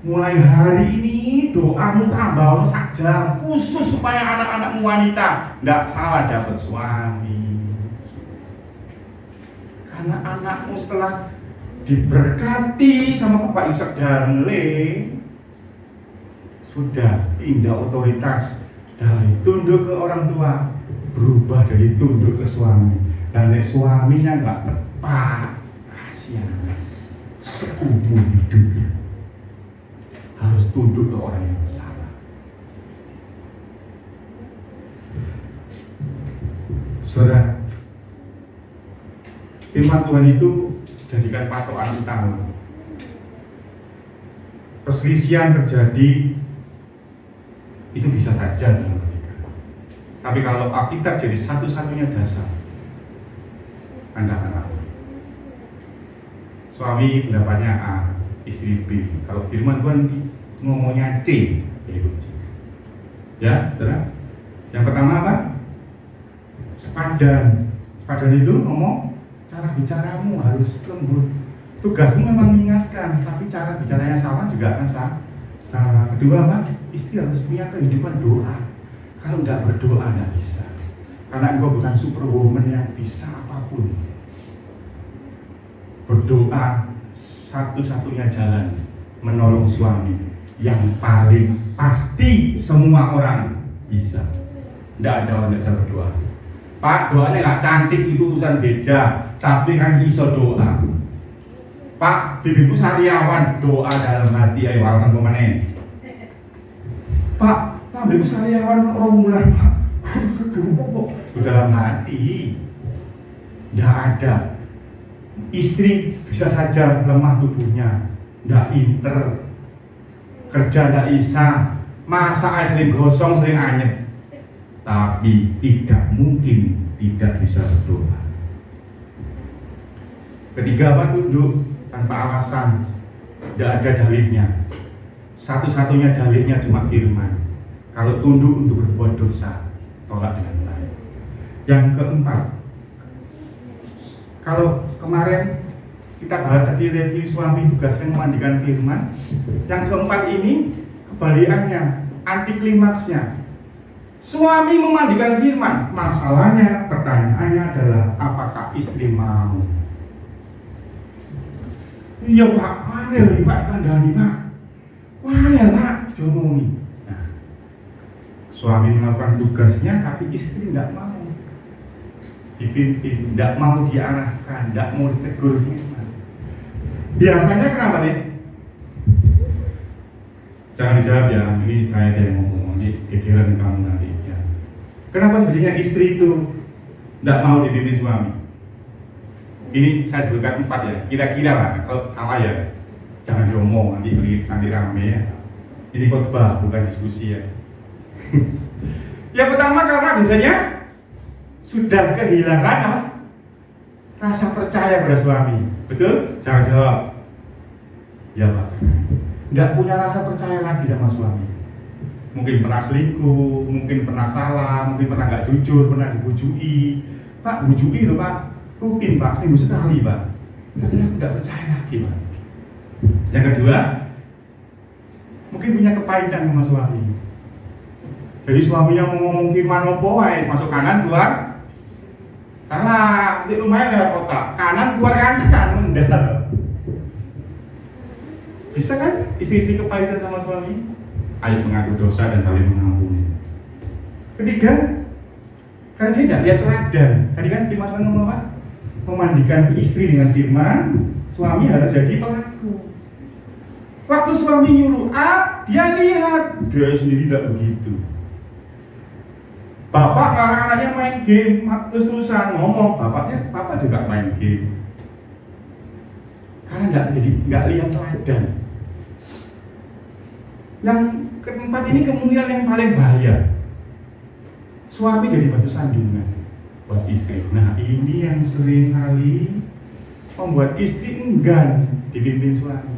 mulai hari ini doamu tambah saja, khusus supaya anak-anakmu wanita tidak salah dapat suami. Karena anakmu setelah diberkati sama Bapak Yusak Darle, sudah pindah otoritas dari tunduk ke orang tua, berubah dari tunduk ke suami. Dan suaminya nggak tepat, kasihan, seumur hidup harus tunduk ke orang yang salah. Saudara, firman Tuhan itu jadikan patokan utama. Perselisihan terjadi itu bisa saja dalam pernikahan. Tapi kalau Alkitab jadi satu-satunya dasar, Anda akan tahu. Suami pendapatnya A, istri B. Kalau firman Tuhan ngomongnya C, yaitu C. Ya, saudara. Yang pertama apa? Sepadan. Sepadan itu ngomong cara bicaramu harus lembut. Tugasmu memang mengingatkan, tapi cara bicaranya salah juga akan salah. Kedua apa? Istri harus punya kehidupan doa. Kalau tidak berdoa tidak bisa. Karena engkau bukan superwoman yang bisa apapun. Berdoa satu-satunya jalan menolong suami yang paling pasti semua orang bisa. Tidak ada orang yang bisa berdoa. Pak, doanya nggak cantik itu urusan beda, tapi kan iso doa. Pak, bibirku sariawan, doa dalam hati ayo alasan pemanen. Pak, bibirku sariawan orang bulan, Pak. Itu dalam hati. Tidak ada. Istri bisa saja lemah tubuhnya, tidak pinter, kerja tidak bisa, masak sering gosong, sering anyep, tapi tidak mungkin tidak bisa berdoa. Ketiga apa? Tunduk tanpa alasan, tidak ada dalilnya. Satu-satunya dalilnya cuma firman. Kalau tunduk untuk berbuat dosa, tolak dengan baik. Yang keempat, kalau kemarin kita bahas tadi review suami tugasnya memandikan firman. Yang keempat ini kebalikannya, anti klimaksnya. Suami memandikan firman. Masalahnya, pertanyaannya adalah apakah istri mau? Iya Pak, mana Pak kandani Pak? Mana Pak? Jomomi. Nah, suami melakukan tugasnya, tapi istri tidak mau. Dipimpin, tidak mau diarahkan, tidak mau ditegur firman. Biasanya kenapa nih? Jangan dijawab ya, ini saya yang ngomong, ini gegeran kamu nanti ya. Kenapa sebenarnya istri itu tidak mau dipimpin suami? Ini saya sebutkan 4 ya, kira-kira lah, kalau salah ya jangan diomong, nanti rame ya. Ini khotbah, bukan diskusi ya. Yang pertama karena biasanya sudah kehilangan rasa percaya pada suami. Betul? Jangan jawab. Ya Pak. Tidak punya rasa percaya lagi sama suami. Mungkin pernah selingkuh, mungkin pernah salah, mungkin pernah nggak jujur, pernah dibujui. Pak, bujui loh Pak. Rutin Pak, seminggu sekali Pak. Saya tidak percaya lagi Pak. Yang kedua, mungkin punya kepahitan sama suami. Jadi suaminya mau ngomong firman opo wae, masuk kanan keluar salah, di rumahnya lewat kotak, kanan keluar kanan, mendadak. Bisa kan istri-istri kepahitan sama suami? Ayo mengaku dosa dan saling mengampuni. Ketiga, karena dia tidak lihat teladan. Tadi kan firman Tuhan ngomong apa? Memandikan istri dengan firman, suami harus jadi pelaku. Waktu suami nyuruh A, dia lihat, dia sendiri tidak begitu. Bapak ngarang anaknya main game, terus-terusan ngomong, bapak juga main game. Karena nggak lihat teladan. Yang keempat ini kemungkinan yang paling bahaya. Suami jadi batu sandungan buat istri. Nah ini yang sering kali membuat istri enggan dipimpin suami.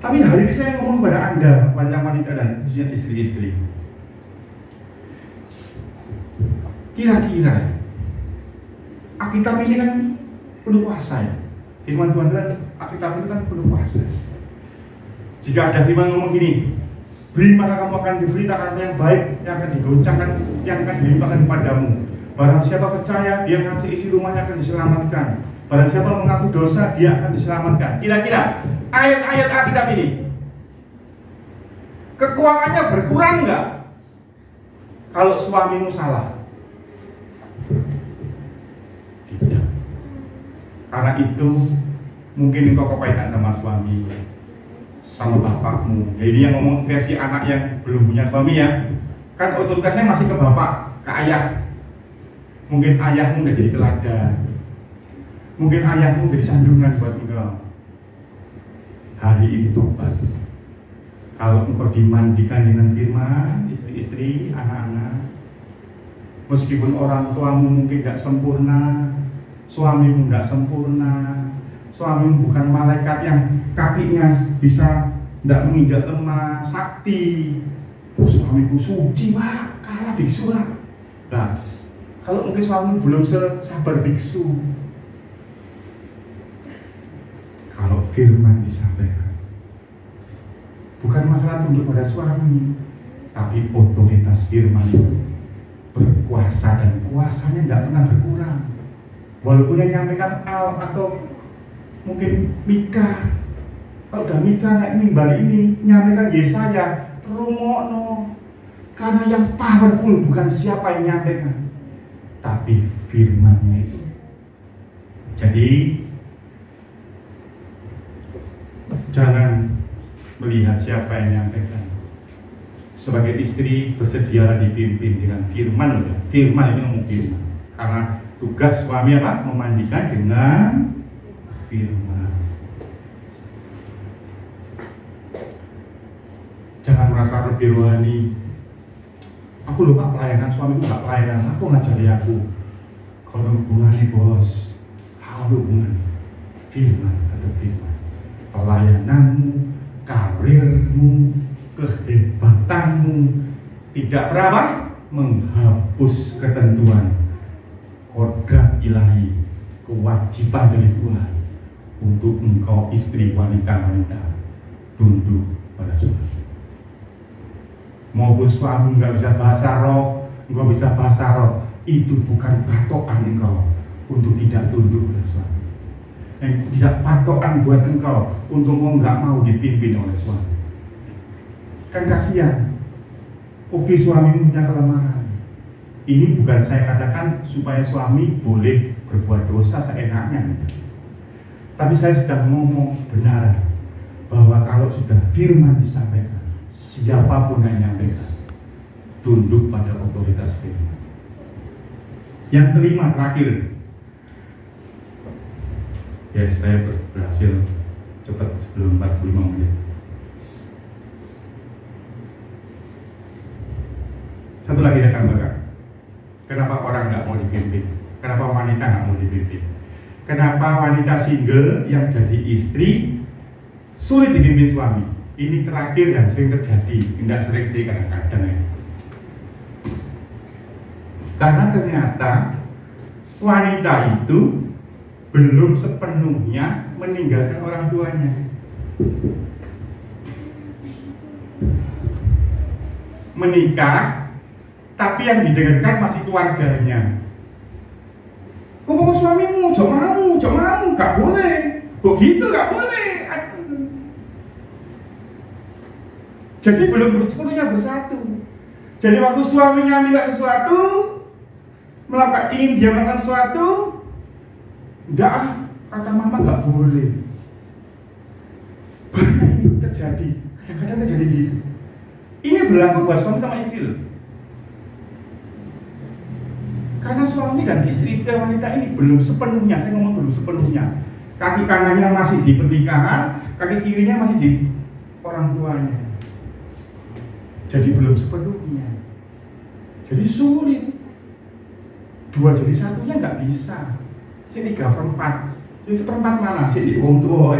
Tapi hari ini saya ngomong kepada Anda, wanita dan khususnya istri-istri. Kira-kira Alkitab ini kan penuh kuasa ya. Firman Tuhan kan, Alkitab itu kan penuh kuasa. Jika ada firman ngomong gini, beri maka kamu akan diberi takaran yang baik, yang akan digoncangkan, yang akan dilimpahkan kepadamu. Barang siapa percaya, dia akan isi rumahnya akan diselamatkan. Barang siapa mengaku dosa, dia akan diselamatkan. Kira-kira ayat-ayat Alkitab ini kekuatannya berkurang nggak kalau suamimu salah? Tidak. Karena itu mungkin engkau kepahitan sama suami, sama bapakmu. Jadi yang ngomong versi anak yang belum punya suami ya, kan otoritasnya masih ke bapak, ke ayah. Mungkin ayahmu udah jadi teladan, mungkin ayahmu jadi sandungan buat engkau. Hari ini tobat. Kalau engkau dimandikan dengan firman, istri-istri, anak-anak, meskipun orang tuamu mungkin tidak sempurna, suamimu tidak sempurna, Suamimu bukan malaikat yang kakinya bisa tidak menginjak lemah, sakti. Oh, suamiku suci, Pak, kalah biksu, Pak. Nah, kalau mungkin suamimu belum sabar biksu, kalau firman disampaikan, bukan masalah tunduk pada suami, tapi otoritas firman itu berkuasa dan kuasanya tidak pernah berkurang. Walaupun yang nyampaikan Al atau mungkin Mika, kalau udah Mika naik mimbar ini nyampaikan Yesaya, rumono, karena yang powerful bukan siapa yang nyampaikan, tapi firmannya itu. Jadi jangan melihat siapa yang nyampaikan. Sebagai istri bersedialah dipimpin dengan firman, ya. Firman ini ngomong firman. Karena tugas suami apa? Memandikan dengan firman. Jangan merasa lebih rohani. Aku lupa pelayanan, suamiku nggak pelayanan, aku ngajari aku. Kalau hubungannya bos, kalau hubungan firman, tetap firman. Pelayananmu, karirmu, kehebatanmu tidak berapa menghapus ketentuan kodrat ilahi, kewajiban dari Tuhan untuk engkau istri wanita-wanita tunduk pada suami. Maupun suami nggak bisa bahasa roh, engkau bisa bahasa roh, itu bukan patokan engkau untuk tidak tunduk pada suami. Tidak patokan buat engkau untuk nggak mau dipimpin oleh suami. Kan kasihan. Oke, suami punya kelemahan. Ini bukan saya katakan supaya suami boleh berbuat dosa seenaknya. Tapi saya sudah ngomong benar bahwa kalau sudah firman disampaikan, siapapun yang menyampaikan, tunduk pada otoritas firman. Yang kelima, terakhir. Yes, saya berhasil cepat sebelum 45 menit. Satu lagi saya tambahkan. Kenapa orang nggak mau dipimpin? Kenapa wanita nggak mau dipimpin? Kenapa wanita single yang jadi istri sulit dipimpin suami? Ini terakhir yang sering terjadi, tidak sering sih kadang-kadang ya. Karena ternyata wanita itu belum sepenuhnya meninggalkan orang tuanya. Menikah, tapi yang didengarkan masih keluarganya. Ngomong suamimu, jok mau, gak boleh. Begitu gak boleh. Aduh. Jadi belum sepenuhnya bersatu. Jadi waktu suaminya minta sesuatu, ingin dia melakukan sesuatu, enggak, kata mama gak boleh. Banyak ini terjadi. Kadang-kadang terjadi gitu. Ini berlaku buat suami sama istri loh. Karena suami dan istri wanita ini belum sepenuhnya, saya ngomong belum sepenuhnya. Kaki kanannya masih di pernikahan, kaki kirinya masih di orang tuanya. Jadi belum sepenuhnya. Jadi sulit. Dua jadi satunya nggak bisa. Sini 3/4. Jadi 1/4 mana? Sini wong tua.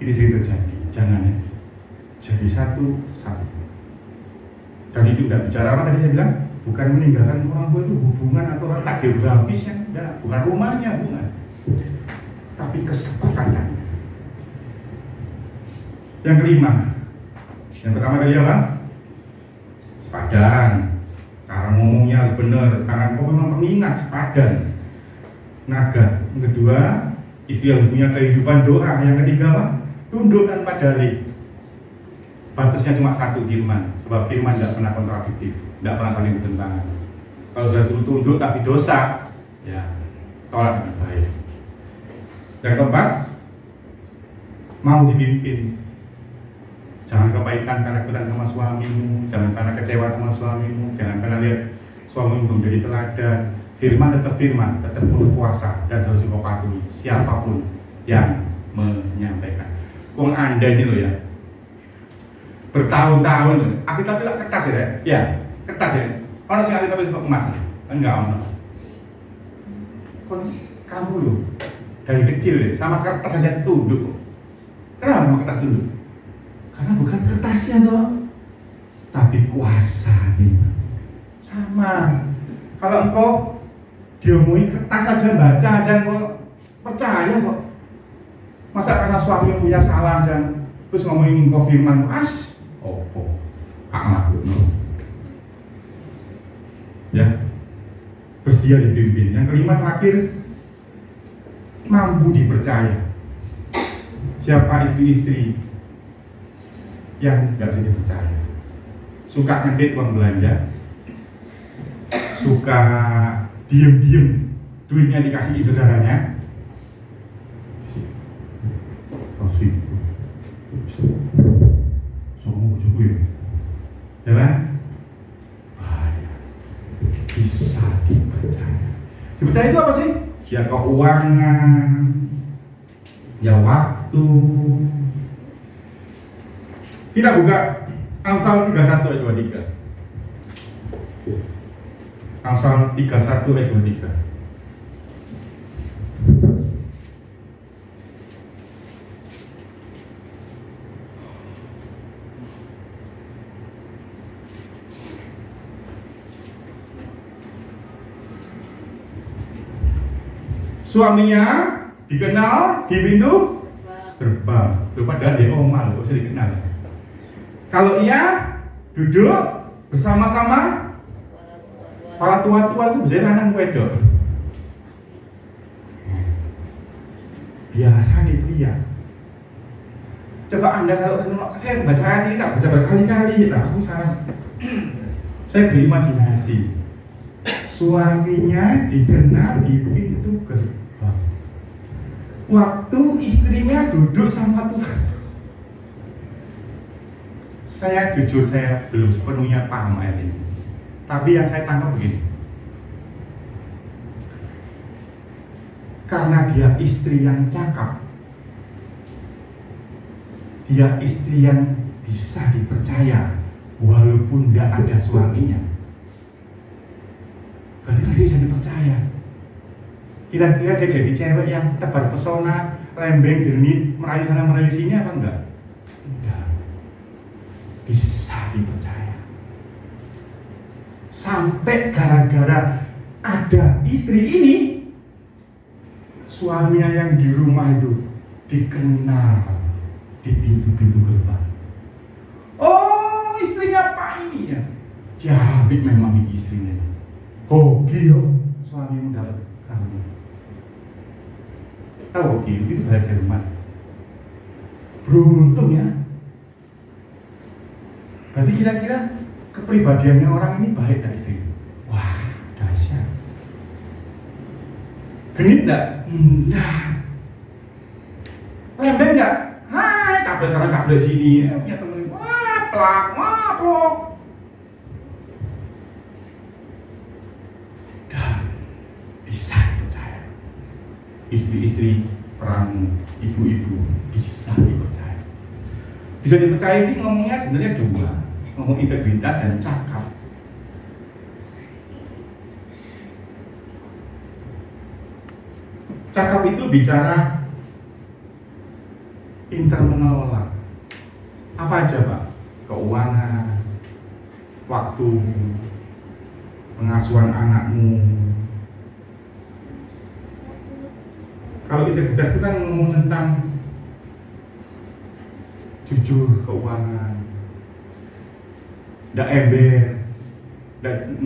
Ini sering terjadi. Jangan ya. Jadi satu. Dan itu nggak bicara apa tadi saya bilang. Bukan meninggalkan orang tua itu hubungan atau letak geografisnya, enggak, bukan rumahnya, bukan. Tapi kesepakatan. Yang kelima, yang pertama tadi apa? Sepadan. Karena ngomongnya harus benar, karena kau memang pengingat sepadan. Naga. Yang kedua, istri harus punya kehidupan doa. Yang ketiga apa? Tunduk tanpa dalih. Batasnya cuma satu, firman. Sebab firman tidak pernah kontradiktif, tidak pernah saling bertentangan. Kalau sudah suruh tunduk tapi dosa, ya tolak dengan baik. Yang keempat, mau dipimpin. Jangan kepahitan karena ikutan sama suamimu, jangan karena kecewa sama suamimu, jangan karena lihat suamimu belum jadi teladan. Firman, tetap berkuasa dan harus kau patuhi siapapun yang menyampaikan. Wong Anda ini loh ya, bertahun-tahun loh. Alkitab itu kertas ya, ya kertas ya. Orang sih Alkitab itu emas, enggak ono. Kamu loh dari kecil deh, sama kertas saja tunduk. Kenapa sama kertas tunduk? Karena bukan kertasnya toh, tapi kuasanya. Sama. Kalau engkau diomongin kertas saja, baca aja engkau percaya kok. Masa karena suami punya salah aja terus ngomongin engkau firman opo anak ya, bersedia dipimpin. Yang kelima terakhir, mampu dipercaya. Siapa istri-istri yang nggak bisa dipercaya? Suka ngedit uang belanja, suka diem-diem duitnya dikasihin saudaranya, soalnya bujuku ya, jalan bisa dipercaya. Dipercaya itu apa sih? Ya keuangan, ya waktu. Kita buka Amsal 31 ayat 23. Amsal 31 ayat 23. Suaminya dikenal di pintu gerbang. Padahal dia omal, kok sering dikenal. Kalau ia duduk bersama-sama para tua-tua itu biasanya lanang wedok. Biasa nih pria. Coba Anda kalau saya baca ayat ini tak baca berkali-kali, aku salah. Saya berimajinasi. Suaminya dikenal di pintu gerbang. Waktu istrinya duduk sama Tuhan. Saya jujur, saya belum sepenuhnya paham ayat ini. Tapi yang saya tangkap begini. Karena dia istri yang cakap, dia istri yang bisa dipercaya walaupun tidak ada suaminya. Berarti dia bisa dipercaya. Kira-kira dia jadi cewek yang tebar pesona, lembeng, genit, merayu sana merayu sini apa enggak? Enggak. Bisa dipercaya. Sampai gara-gara ada istri ini, suaminya yang di rumah itu dikenal di pintu-pintu gerbang. Oh, istrinya Pak ini ya. Jabik memang ini istrinya. Hoki yo, suamimu dapat kamu. Tahu hoki itu bahasa Jerman. Beruntung ya. Berarti kira-kira kepribadiannya orang ini baik tak istri? Wah, dahsyat. Genit enggak? Enggak. Lembeng enggak? Hai, tablet sana tablet sini. Punya temen, wah plok. Dan bisa dipercaya. Istri-istri perang ibu-ibu bisa dipercaya. Bisa dipercaya ini ngomongnya sebenarnya dua, ngomong integritas dan cakap. Cakap itu bicara internal. Apa aja Pak? Keuangan, waktu, pengasuhan anakmu. Kalau integritas itu kan ngomong tentang jujur, keuangan, ndak ember,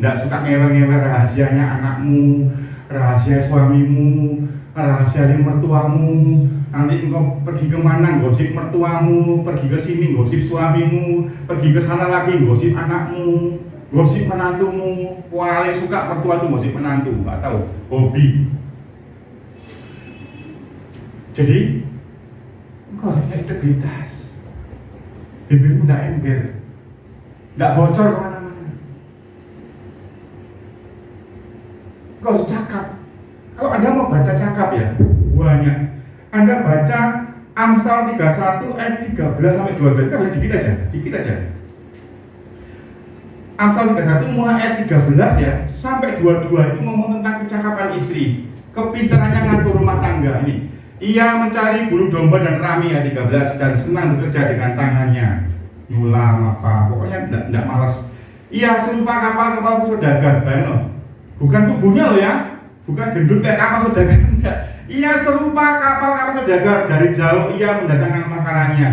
ndak suka ngewer-ngewer rahasianya anakmu, rahasia suamimu, rahasia mertuamu. Nanti engkau pergi kemana gosip mertuamu, pergi ke sini gosip suamimu, pergi ke sana lagi gosip anakmu, gosip menantumu. Paling suka mertua itu gosip menantu, nggak tahu, hobi. Jadi engkau punya integritas, bibirmu nggak ember, nggak bocor kemana-mana. Engkau harus cakap. Kalau Anda mau baca cakap ya, banyak. Anda baca Amsal 31 ayat 13 sampai 12, kan dikit aja. Amsal 31 mulai ayat 13 ya, sampai 22 itu ngomong tentang kecakapan istri, kepintarannya ngatur rumah tangga ini. Ia mencari bulu domba dan rami ayat 13 dan senang bekerja dengan tangannya. Nyulam apa, pokoknya tidak malas. Ia serupa kapal-kapal saudagar, bayang loh. Bukan tubuhnya loh ya, bukan gendut kayak kapal saudagar, enggak. Ia serupa kapal-kapal saudagar, dari jauh ia mendatangkan makanannya.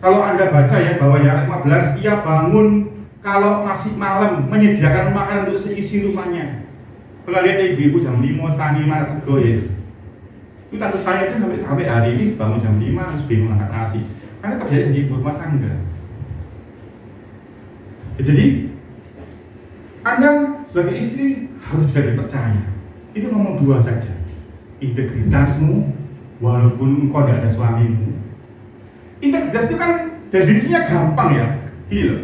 Kalau Anda baca ya bahwa ayat 15, ia bangun kalau masih malam menyediakan makanan untuk seisi rumahnya. Pernah lihat ibu-ibu jam 5 setengah 5 sego ya. Itu takut saya itu sampai hari ini bangun jam 5 harus bingung angkat nasi. Karena kerjanya di ibu rumah tangga. Ya, jadi Anda sebagai istri harus bisa dipercaya. Itu nomor 2 saja. Integritasmu walaupun engkau tidak ada suamimu. Integritas itu kan definisinya gampang ya. Gini loh,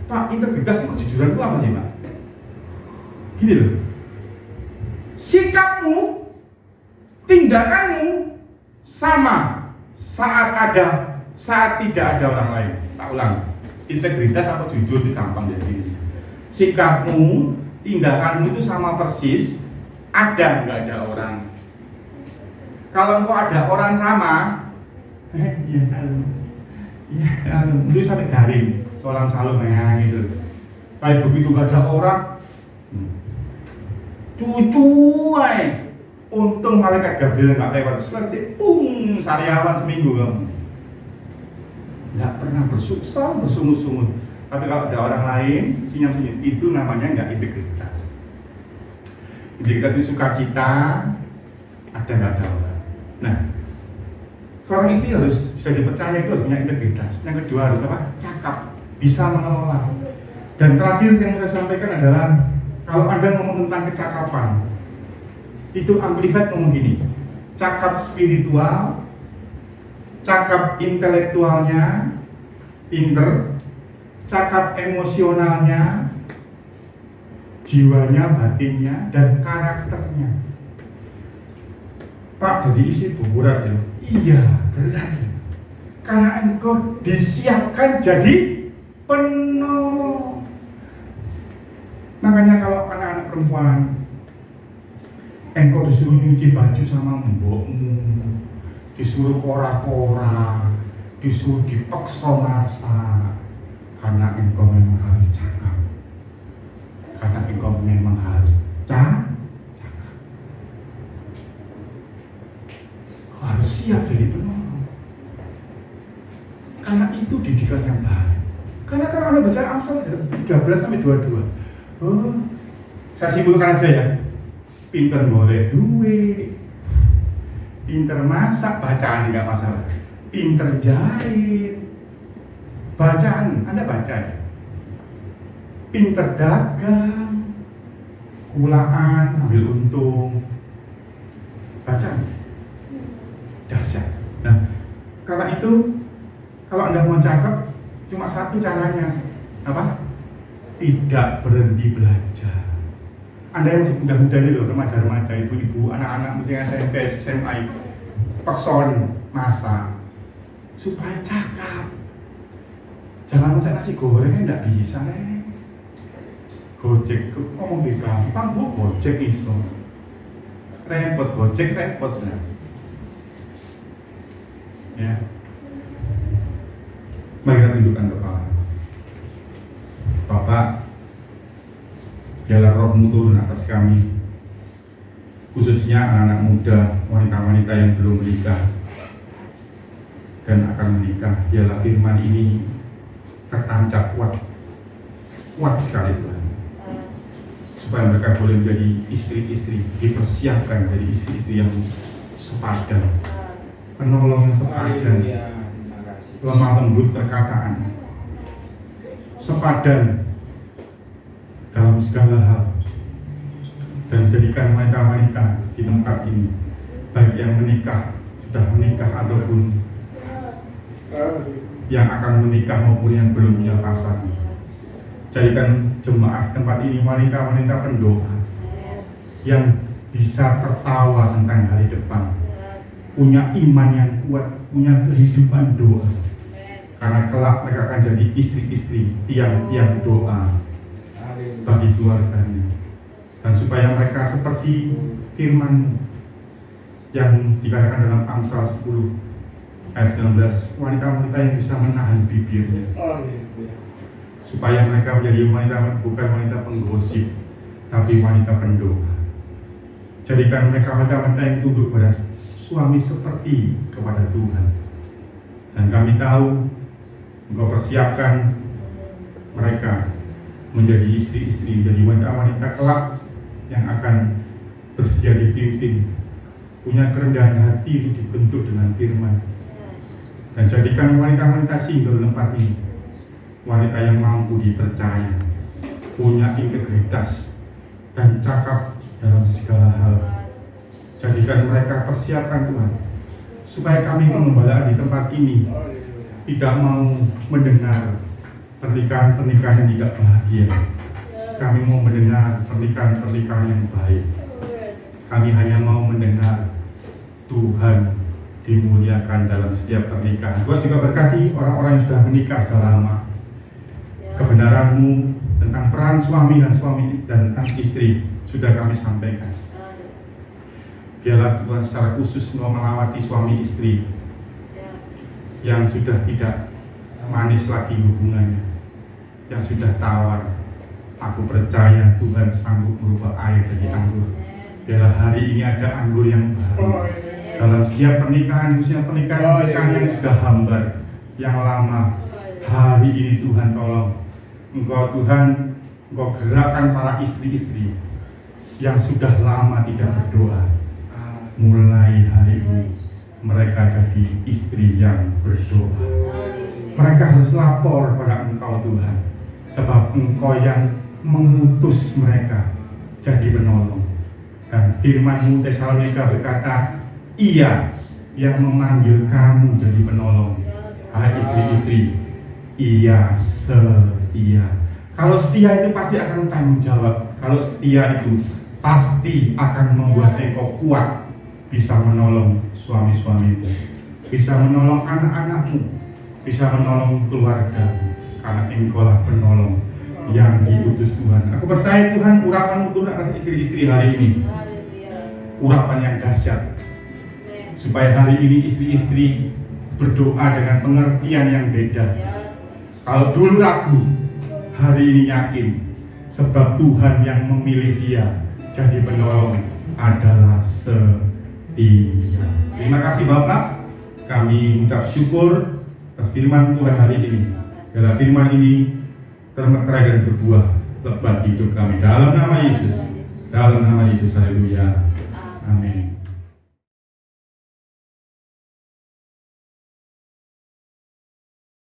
Pak, integritas itu kejujuran itu apa sih Pak? Gini loh, sikapmu, tindakanmu sama saat ada, saat tidak ada orang lain. Tak ulang, integritas atau jujur itu gampang definisinya. Sikapmu, tindakanmu itu sama persis, ada nggak ada orang. Kalau engkau ada orang ramah, itu sampai garing, seorang salung gitu. Kayak begitu gak ada orang, cucu untung malaikat Gabriel nggak lewat, seperti sariawan seminggu kamu. Nggak pernah bersungut-sungut. Tapi kalau ada orang lain, senyum-senyum, itu namanya nggak integritas. Integritas itu sukacita, ada nggak ada orang. Nah, seorang istri harus bisa dipercaya, itu harus punya integritas. Yang kedua harus apa? Cakap, bisa mengelola. Dan terakhir yang saya sampaikan adalah, kalau Anda ngomong tentang kecakapan, itu Amplified ngomong gini, cakap spiritual, cakap intelektualnya, pinter, cakap emosionalnya, jiwanya, batinnya, dan karakternya. Pak, jadi isi berat ya? Iya, berat ya. Karena engkau disiapkan jadi penolong. Makanya kalau anak-anak perempuan, engkau disuruh nyuci baju sama mbokmu, disuruh kora-kora, disuruh dipaksa masak, karena engkau memang harus cakap, karena engkau memang harus cakap. Harus siap jadi penolong. Karena itu didikan yang baik. Karena kalau Anda baca Amsal 13 sampai 22, saya simpulkan aja ya. Pinter boleh duit, pinter masak, bacaan nggak masalah. Pinter jahit, bacaan Anda baca ya. Pinter dagang, kulaan, ambil untung, bacaan. Dahsyat. Nah, karena itu kalau Anda mau cakap, cuma satu caranya, apa? Tidak berhenti belajar. Anda yang masih muda-muda ini loh, remaja-remaja, ibu-ibu, anak-anak mesti SMP, SMA, paksain masak supaya cakap. Jangan masak nasi goreng, enggak bisa Gojek, ngomong di gampang, bu, gojek iso. Repot, gojek repot nah. Ya. Mari kita tundukkan kepala. Bapak, biarlah roh-Mu turun atas kami, khususnya anak-anak muda, wanita-wanita yang belum menikah dan akan menikah. Biarlah firman ini tertancap kuat sekali Tuhan, supaya mereka boleh menjadi istri-istri, dipersiapkan jadi istri-istri yang sepadan, penolong sepadan, lemah lembut perkataan, sepadan dalam segala hal, dan jadikan wanita-wanita di tempat ini, baik yang menikah, sudah menikah ataupun yang akan menikah maupun yang belum punya pasangan. Jadikan jemaat tempat ini wanita-wanita pendoa yang bisa tertawa tentang hari depan, punya iman yang kuat, punya kehidupan doa, karena kelak mereka akan jadi istri-istri tiang-tiang doa bagi keluarganya. Dan supaya mereka seperti firman, yang dikatakan dalam Amsal 10 ayat 19, wanita-wanita yang bisa menahan bibirnya supaya mereka menjadi wanita, bukan wanita penggosip tapi wanita pendoa. Jadikan mereka wanita-wanita yang tunduk pada suami seperti kepada Tuhan. Dan kami tahu Engkau persiapkan mereka menjadi istri-istri, menjadi wanita-wanita kelak yang akan bersedia dipimpin, punya kerendahan hati untuk dibentuk dengan firman. Dan jadikan wanita-wanita single tempat ini wanita yang mampu dipercaya, punya integritas dan cakap dalam segala hal. Jadikan mereka persiapkan Tuhan, supaya kami penggembalaan di tempat ini tidak mau mendengar pernikahan-pernikahan yang tidak bahagia. Kami mau mendengar pernikahan-pernikahan yang baik. Kami hanya mau mendengar Tuhan dimuliakan dalam setiap pernikahan. Tuhan juga berkati orang-orang yang sudah menikah sudah lama. Kebenaran-Mu tentang peran suami dan tentang istri sudah kami sampaikan. Biarlah Tuhan secara khusus melawati suami istri yang sudah tidak manis lagi hubungannya, yang sudah tawar. Aku percaya Tuhan sanggup merubah air jadi anggur. Biarlah hari ini ada anggur yang baru dalam setiap pernikahan, khususnya pernikahan yang sudah hambar, yang lama. Hari ini Tuhan tolong Engkau Tuhan, Engkau gerakkan para istri-istri yang sudah lama tidak berdoa. Mulai hari ini mereka jadi istri yang berdoa. Mereka harus lapor pada Engkau Tuhan, sebab Engkau yang mengutus mereka jadi penolong. Dan firman-Mu Tesalonika berkata, Ia yang memanggil kamu jadi penolong. Hai istri-istri, Ia setia. Kalau setia itu pasti akan tanggung jawab. Kalau setia itu pasti akan membuat engkau kuat, bisa menolong suami-suamimu, bisa menolong anak-anakmu, bisa menolong keluarga, karena engkaulah penolong yang diutus Tuhan. Aku percaya Tuhan urapan-Mu turun atas istri-istri hari ini, urapan yang dahsyat, supaya hari ini istri-istri berdoa dengan pengertian yang beda. Kalau dulu ragu, hari ini yakin, sebab Tuhan yang memilih dia jadi penolong adalah setia. Terima kasih Bapak, kami mengucap syukur atas firman Tuhan hari ini. Biarlah firman ini termeterai dan berbuah lebat di hidup kami. Dalam nama Yesus, haleluya, amin.